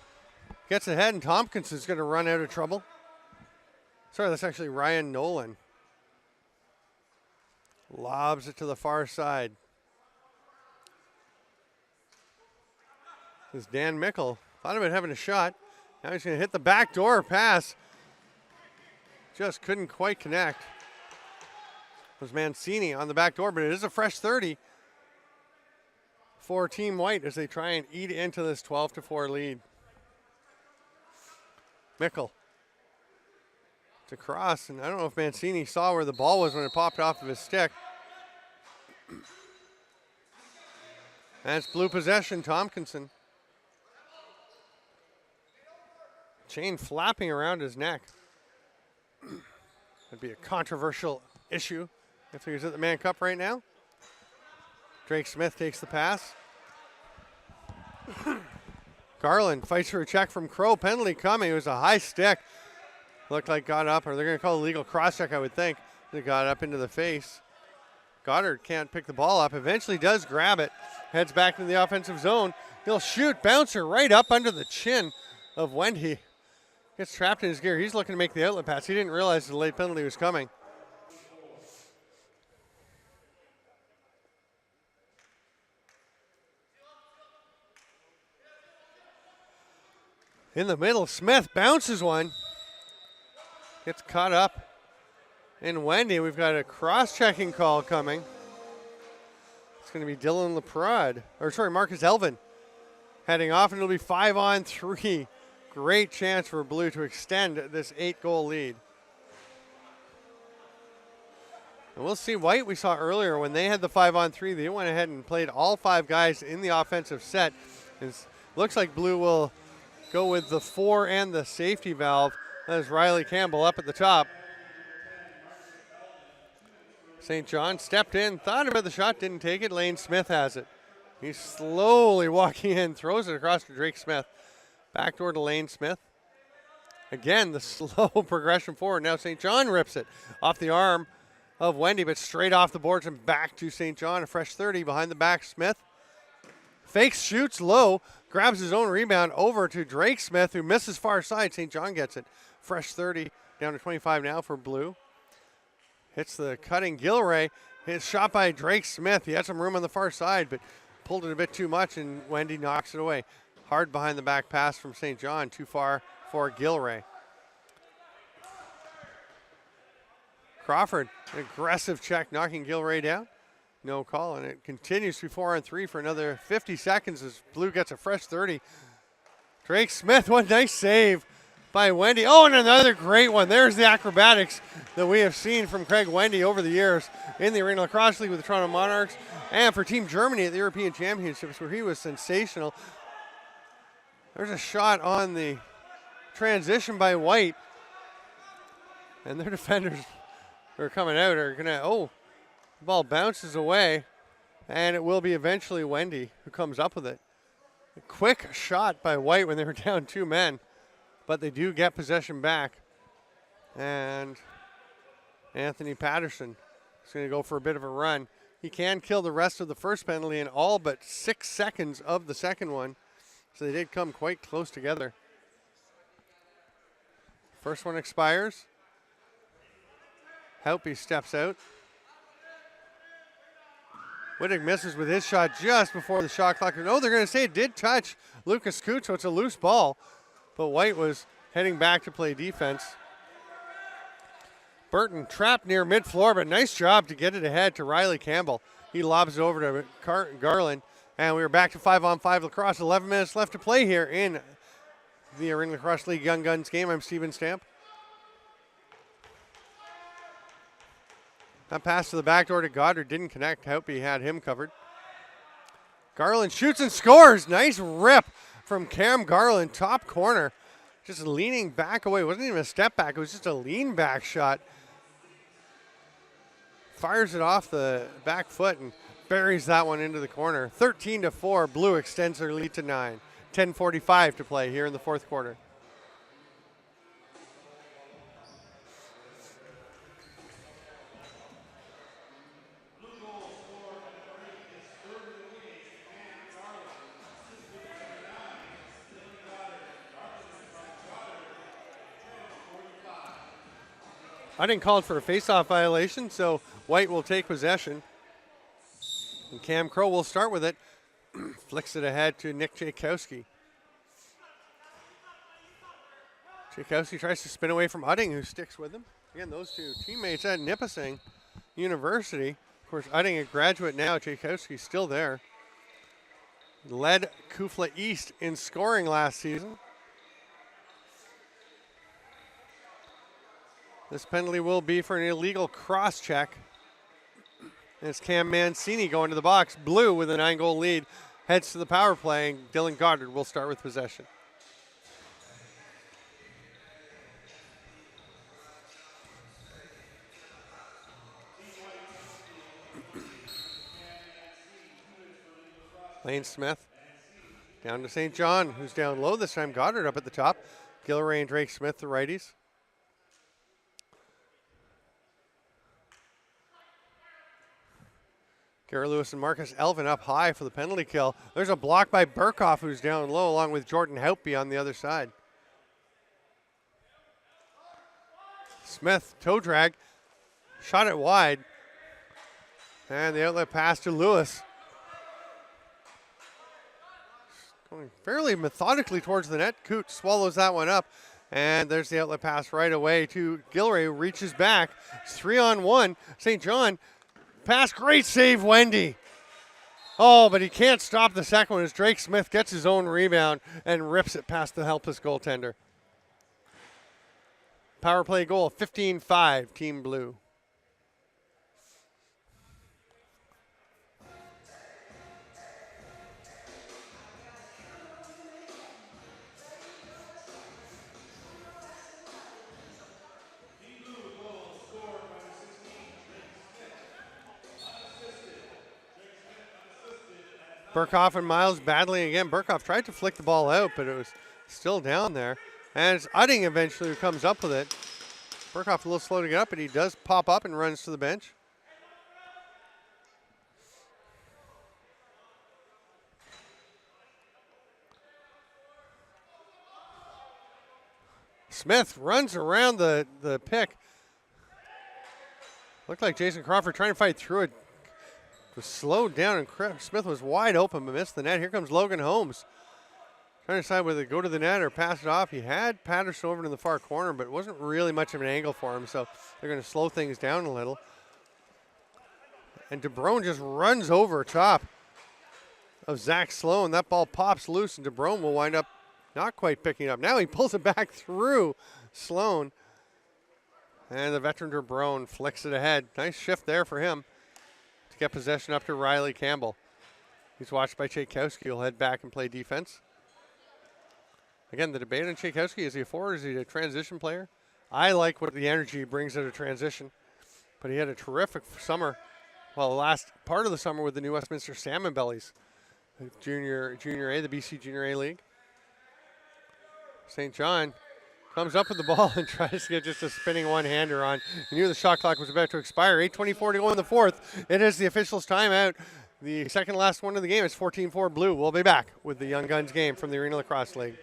Gets ahead, and Tompkinson's going to run out of trouble. Sorry, that's actually Ryan Nolan. Lobs it to the far side. This is Dan Mickle. Thought about having a shot. Now he's going to hit the backdoor pass. Just couldn't quite connect. It was Mancini on the back door, but it is a fresh 30 for Team White as they try and eat into this 12-4 lead. Mickle to cross, and I don't know if Mancini saw where the ball was when it popped off of his stick. That's blue possession, Tompkinson. Chain flapping around his neck. That'd be a controversial issue if he was at the Man Cup right now. Drake Smith takes the pass. Garland fights for a check from Crow. Penalty coming. It was a high stick. Looked like got up, or they're going to call a legal cross check, I would think. It got up into the face. Goddard can't pick the ball up. Eventually does grab it. Heads back into the offensive zone. He'll shoot. Bouncer right up under the chin of Wendy. Gets trapped in his gear. He's looking to make the outlet pass. He didn't realize the late penalty was coming. In the middle, Smith bounces one. Gets caught up in Wendy. We've got a cross-checking call coming. It's going to be Dylan Leprod, or sorry, Marcus Elvin heading off, and it'll be 5-on-3. Great chance for Blue to extend this 8-goal lead. And we'll see White, we saw earlier when they had the 5-on-3, they went ahead and played all 5 guys in the offensive set. It looks like Blue will go with the 4 and the safety valve. That is Riley Campbell up at the top. St. John stepped in, thought about the shot, didn't take it. Lane Smith has it. He's slowly walking in, throws it across to Drake Smith. Backdoor to Lane Smith. Again, the slow progression forward. Now St. John rips it off the arm of Wendy, but straight off the boards and back to St. John. A fresh 30 behind the back. Smith fakes, shoots low, grabs his own rebound over to Drake Smith, who misses far side. St. John gets it. Fresh 30, down to 25 now for Blue. Hits the cutting Gilray. His shot by Drake Smith. He had some room on the far side, but pulled it a bit too much, and Wendy knocks it away. Hard behind the back pass from St. John, too far for Gilray. Crawford, an aggressive check, knocking Gilray down. No call, and it continues to be 4-on-3 for another 50 seconds as Blue gets a fresh 30. Drake Smith, one nice save by Wendy. Oh, and another great one. There's the acrobatics that we have seen from Craig Wendy over the years in the Arenalacrosseleague with the Toronto Monarchs and for Team Germany at the European Championships, where he was sensational. There's a shot on the transition by White, and their defenders who are coming out are gonna, the ball bounces away, and it will be eventually Wendy who comes up with it. A quick shot by White when they were down 2 men, but they do get possession back. And Anthony Patterson is going to go for a bit of a run. He can kill the rest of the first penalty in all but 6 seconds of the second one. So they did come quite close together. First one expires. Helpy steps out. Wittig misses with his shot just before the shot clock. No, they're going to say it did touch Lucas Cooch, so it's a loose ball. But White was heading back to play defense. Burton trapped near mid-floor, but nice job to get it ahead to Riley Campbell. He lobs it over to Garland. And we are back to 5-on-5 lacrosse. 11 minutes left to play here in the Arenalacrosseleague Young Guns game. I'm Steven Stamp. That pass to the back door to Goddard didn't connect. Helpy had him covered. Garland shoots and scores. Nice rip from Cam Garland, top corner. Just leaning back away. It wasn't even a step back. It was just a lean back shot. Fires it off the back foot and buries that one into the corner. 13-4. Blue extends their lead to 9. 10:45 to play here in the fourth quarter. Udding called for a face-off violation, so White will take possession. And Cam Crow will start with it. Flicks it ahead to Nick Tchaikovsky. Tchaikovsky tries to spin away from Udding, who sticks with him. Again, those two teammates at Nipissing University. Of course, Udding a graduate now. Tchaikovsky still there. Led Kufla East in scoring last season. This penalty will be for an illegal cross-check. And it's Cam Mancini going to the box. Blue with a 9-goal lead heads to the power play, and Dylan Goddard will start with possession. Lane Smith down to St. John, who's down low this time. Goddard up at the top. Gilray and Drake Smith, the righties. Gary Lewis and Marcus Elvin up high for the penalty kill. There's a block by Burkhoff, who's down low, along with Jordan Houtby on the other side. Smith, toe drag, shot it wide. And the outlet pass to Lewis. Going fairly methodically towards the net. Coote swallows that one up. And there's the outlet pass right away to Gilray, who reaches back. It's 3-on-1. St. John pass, great save, Wendy. Oh, but he can't stop the second one as Drake Smith gets his own rebound and rips it past the helpless goaltender. Power play goal, 15-5, Team Blue. Burkhoff and Miles battling again. Burkhoff tried to flick the ball out, but it was still down there. And it's Udding eventually who comes up with it. Burkhoff a little slow to get up, but he does pop up and runs to the bench. Smith runs around the pick. Looked like Jason Crawford trying to fight through it. Was slowed down, and Smith was wide open but missed the net. Here comes Logan Holmes. Trying to decide whether to go to the net or pass it off. He had Patterson over in the far corner, but it wasn't really much of an angle for him, so they're going to slow things down a little. And DeBrone just runs over top of Zach Sloan. That ball pops loose, and DeBrone will wind up not quite picking it up. Now he pulls it back through Sloan. And the veteran DeBrone flicks it ahead. Nice shift there for him. Get possession up to Riley Campbell. He's watched by Tchaikovsky. He'll head back and play defense. Again, the debate on Tchaikovsky, is he a forward? Is he a transition player? I like what the energy he brings at a transition, but he had a terrific summer. Well, the last part of the summer with the New Westminster Salmon Bellies, Junior A, the BC Junior A League. St. John comes up with the ball and tries to get just a spinning one-hander on. He knew the shot clock was about to expire. 8:24 to go in the fourth. It is the officials' timeout. The second last one of the game is 14-4 Blue. We'll be back with the Young Guns game from the Arena Lacrosse League.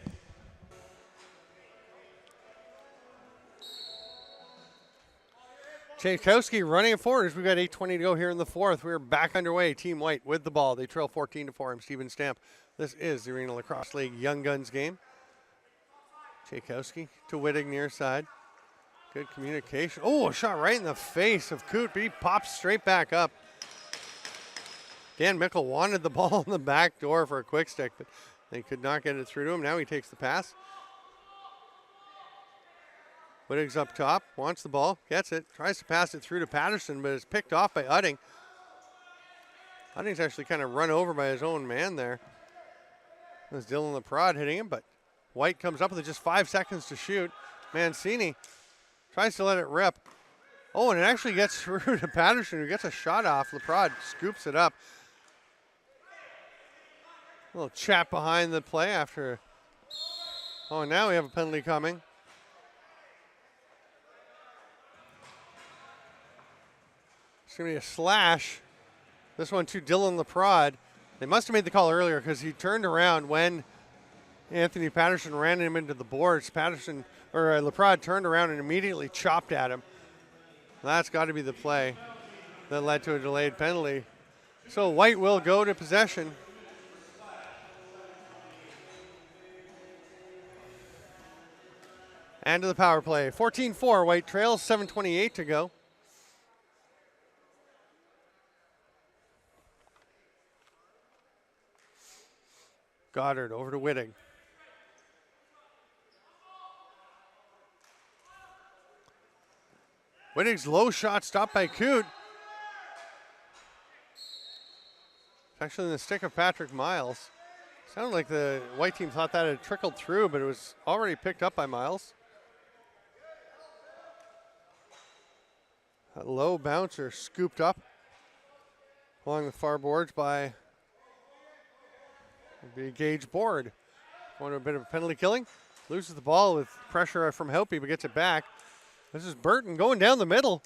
Tchaikovsky running it forward as we've got 8:20 to go here in the fourth. We're back underway. Team White with the ball. They trail 14-4. I'm Steven Stamp. This is the Arena Lacrosse League Young Guns game. Tchaikovsky to Wittig near side. Good communication. Oh, a shot right in the face of Coote. He pops straight back up. Dan Mickle wanted the ball in the back door for a quick stick, but they could not get it through to him. Now he takes the pass. Wittig's up top, wants the ball, gets it, tries to pass it through to Patterson, but it's picked off by Udding. Udding's actually kind of run over by his own man there. It was Dylan Leprod hitting him, but White comes up with it, just 5 seconds to shoot. Mancini tries to let it rip. Oh, and it actually gets through to Patterson, who gets a shot off. Leprod scoops it up. A little chat behind the play after. Oh, now we have a penalty coming. It's going to be a slash. This one to Dylan Leprod. They must have made the call earlier because he turned around when Anthony Patterson ran him into the boards. Leprod turned around and immediately chopped at him. That's got to be the play that led to a delayed penalty. So White will go to possession. And to the power play. 14-4, White trails, 7:28 to go. Goddard over to Wittig. Wittig's low shot stopped by Coote. It's actually in the stick of Patrick Miles. Sounded like the White team thought that had trickled through, but it was already picked up by Miles. A low bouncer scooped up along the far boards by the Gage Board. Going to a bit of a penalty killing. Loses the ball with pressure from Helpy, but gets it back. This is Burton going down the middle.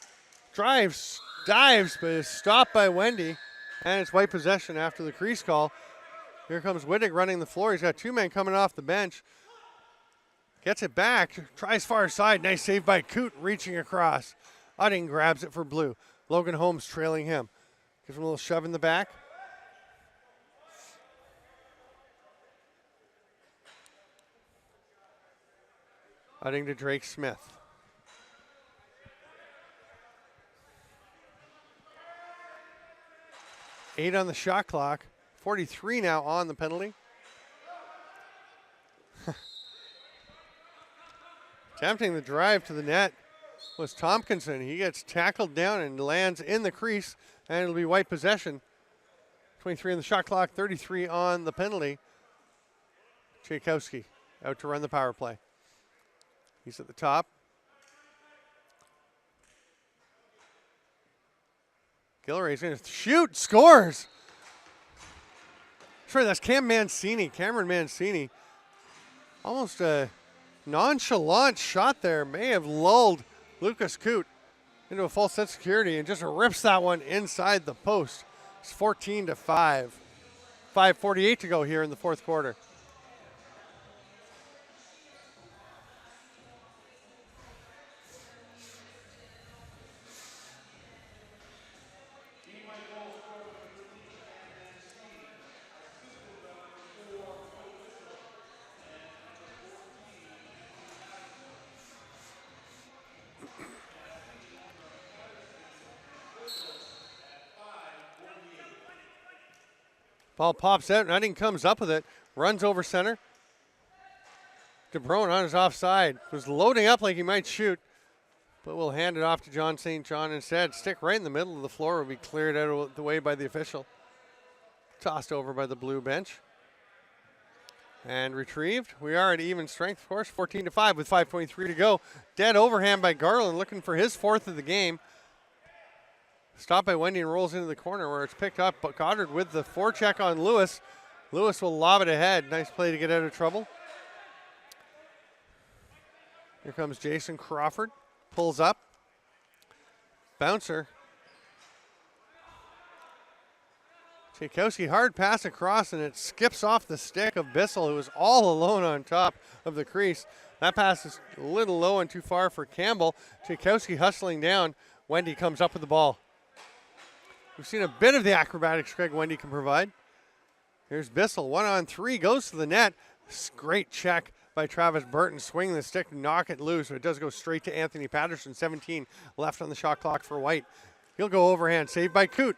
Drives, dives, but is stopped by Wendy. And it's White possession after the crease call. Here comes Wittig running the floor. He's got two men coming off the bench. Gets it back, tries far side. Nice save by Coote, reaching across. Udding grabs it for Blue. Logan Holmes trailing him. Gives him a little shove in the back. Udding to Drake Smith. Eight on the shot clock. 43 now on the penalty. Attempting the drive to the net was Tompkinson. He gets tackled down and lands in the crease, and it'll be White possession. 23 on the shot clock, 33 on the penalty. Tchaikovsky out to run the power play. He's at the top. Gilray's going to shoot, scores. Sorry, that's Cameron Mancini. Almost a nonchalant shot there. May have lulled Lucas Coote into a false set security and just rips that one inside the post. It's 14-5. 5:48 to go here in the fourth quarter. Ball pops out, Nutting comes up with it, runs over center. DeBrone on his offside, was loading up like he might shoot, but will hand it off to John St. John instead. Stick right in the middle of the floor, will be cleared out of the way by the official. Tossed over by the blue bench. And retrieved. We are at even strength, of course, 14-5 with 5:23 to go. Dead overhand by Garland, looking for his fourth of the game. Stopped by Wendy and rolls into the corner where it's picked up. But Goddard with the forecheck on Lewis. Lewis will lob it ahead. Nice play to get out of trouble. Here comes Jason Crawford. Pulls up. Bouncer. Tchaikovsky, hard pass across, and it skips off the stick of Bissell, who was all alone on top of the crease. That pass is a little low and too far for Campbell. Tchaikovsky hustling down. Wendy comes up with the ball. We've seen a bit of the acrobatics Craig Wendy can provide. Here's Bissell, 1-on-3, goes to the net. Great check by Travis Burton, swinging the stick to knock it loose. It does go straight to Anthony Patterson, 17 left on the shot clock for White. He'll go overhand, saved by Coote.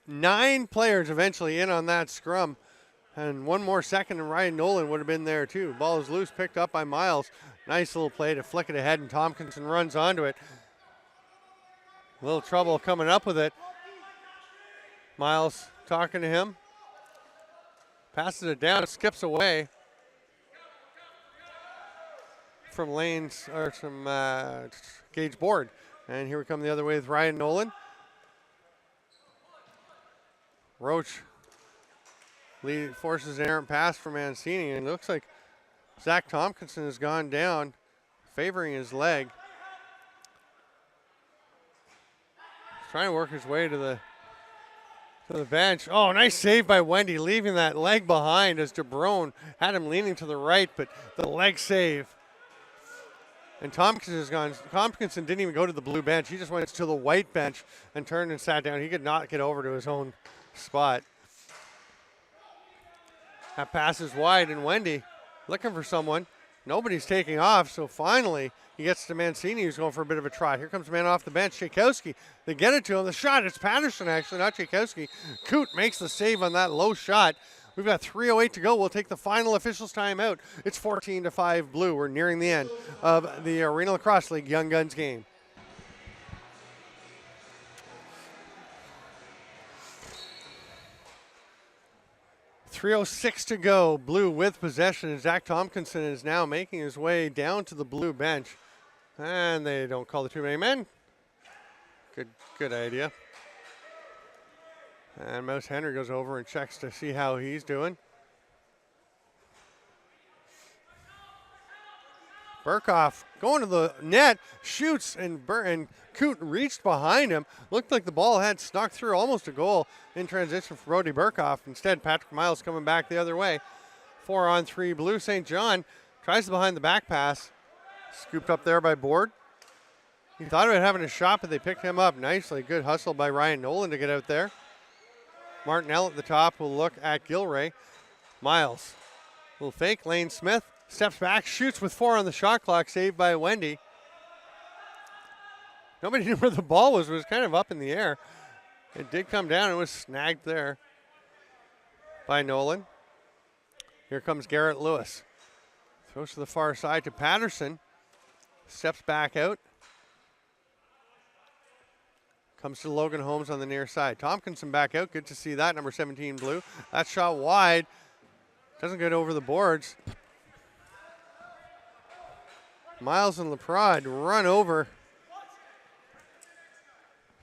Nine players eventually in on that scrum. And one more second and Ryan Nolan would have been there too. Ball is loose, picked up by Miles. Nice little play to flick it ahead, and Tompkinson runs onto it. A little trouble coming up with it. Miles talking to him. Passes it down, skips away from lanes, or from Gage Board. And here we come the other way with Ryan Nolan. Roach forces an errant pass from Mancini, and it looks like Zach Tompkinson has gone down, favoring his leg. He's trying to work his way to the to the bench. Oh, nice save by Wendy, leaving that leg behind as DeBrone had him leaning to the right, but the leg save. And Tompkinson didn't even go to the blue bench. He just went to the white bench and turned and sat down. He could not get over to his own spot. That pass is wide, and Wendy looking for someone. Nobody's taking off, so finally he gets to Mancini, who's going for a bit of a try. Here comes the man off the bench, Tchaikovsky. They get it to him. The shot, it's Patterson actually, not Tchaikovsky. Coote makes the save on that low shot. We've got 3:08 to go. We'll take the final officials timeout. It's 14-5 blue. We're nearing the end of the Arena Lacrosse League Young Guns game. .306 to go. Blue with possession. And Zach Tompkinson is now making his way down to the blue bench. And they don't call the too many men. Good idea. And Mouse Henry goes over and checks to see how he's doing. Burkhoff going to the net, shoots, and Coote reached behind him. Looked like the ball had snuck through almost a goal in transition for Brody Burkhoff. Instead, Patrick Miles coming back the other way. 4-on-3 blue. St. John tries the behind the back pass. Scooped up there by Board. He thought about having a shot, but they picked him up nicely. Good hustle by Ryan Nolan to get out there. Martinell at the top will look at Gilray. Miles, little fake. Lane Smith steps back, shoots with 4 on the shot clock, saved by Wendy. Nobody knew where the ball was. It was kind of up in the air. It did come down. It was snagged there by Nolan. Here comes Garrett Lewis. Throws to the far side to Patterson. Steps back out. Comes to Logan Holmes on the near side. Tompkinson back out. Good to see that. Number 17 blue. That shot wide. Doesn't get over the boards. Miles and LaPrade run over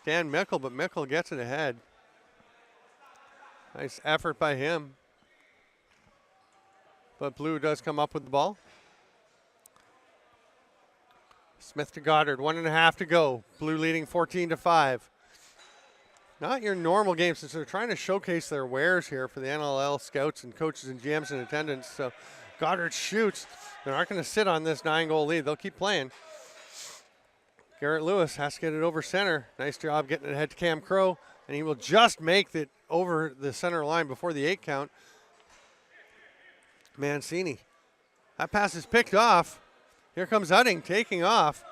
Dan Mickle, but Mickle gets it ahead. Nice effort by him. But blue does come up with the ball. Smith to Goddard, 1.5 to go. Blue leading 14-5. Not your normal game since they're trying to showcase their wares here for the NLL scouts and coaches and GMs in attendance. So Goddard shoots. They're not going to sit on this 9-goal lead. They'll keep playing. Garrett Lewis has to get it over center. Nice job getting it ahead to Cam Crow. And he will just make it over the center line before the 8 count. Mancini. That pass is picked off. Here comes Utting taking off.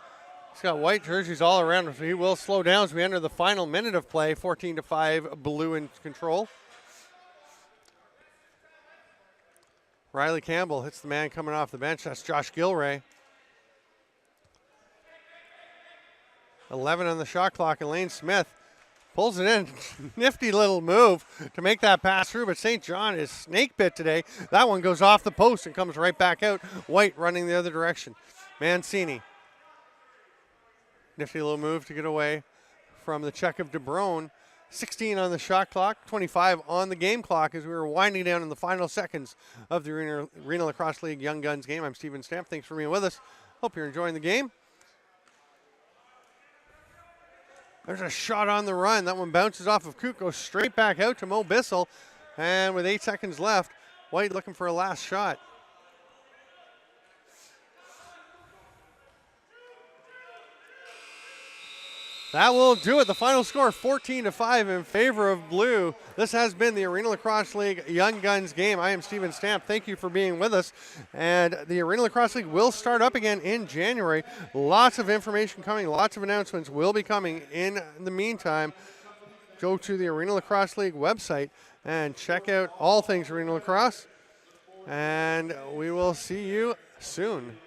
He's got white jerseys all around him, so he will slow down as we enter the final minute of play. 14-5, blue in control. Riley Campbell hits the man coming off the bench. That's Josh Gilray. 11 on the shot clock, and Lane Smith pulls it in. Nifty little move to make that pass through, but St. John is snake bit today. That one goes off the post and comes right back out. White running the other direction. Mancini. Nifty little move to get away from the check of DeBrone. 16 on the shot clock, 25 on the game clock as we were winding down in the final seconds of the Arena Lacrosse League Young Guns game. I'm Steven Stamp. Thanks for being with us. Hope you're enjoying the game. There's a shot on the run. That one bounces off of Coote, goes straight back out to Mo Bissell. And with 8 seconds left, White looking for a last shot. That will do it. The final score, 14-5 in favor of blue. This has been the Arena Lacrosse League Young Guns game. I am Steven Stamp. Thank you for being with us. And the Arena Lacrosse League will start up again in January. Lots of information coming. Lots of announcements will be coming. In the meantime, go to the Arena Lacrosse League website and check out all things Arena Lacrosse. And we will see you soon.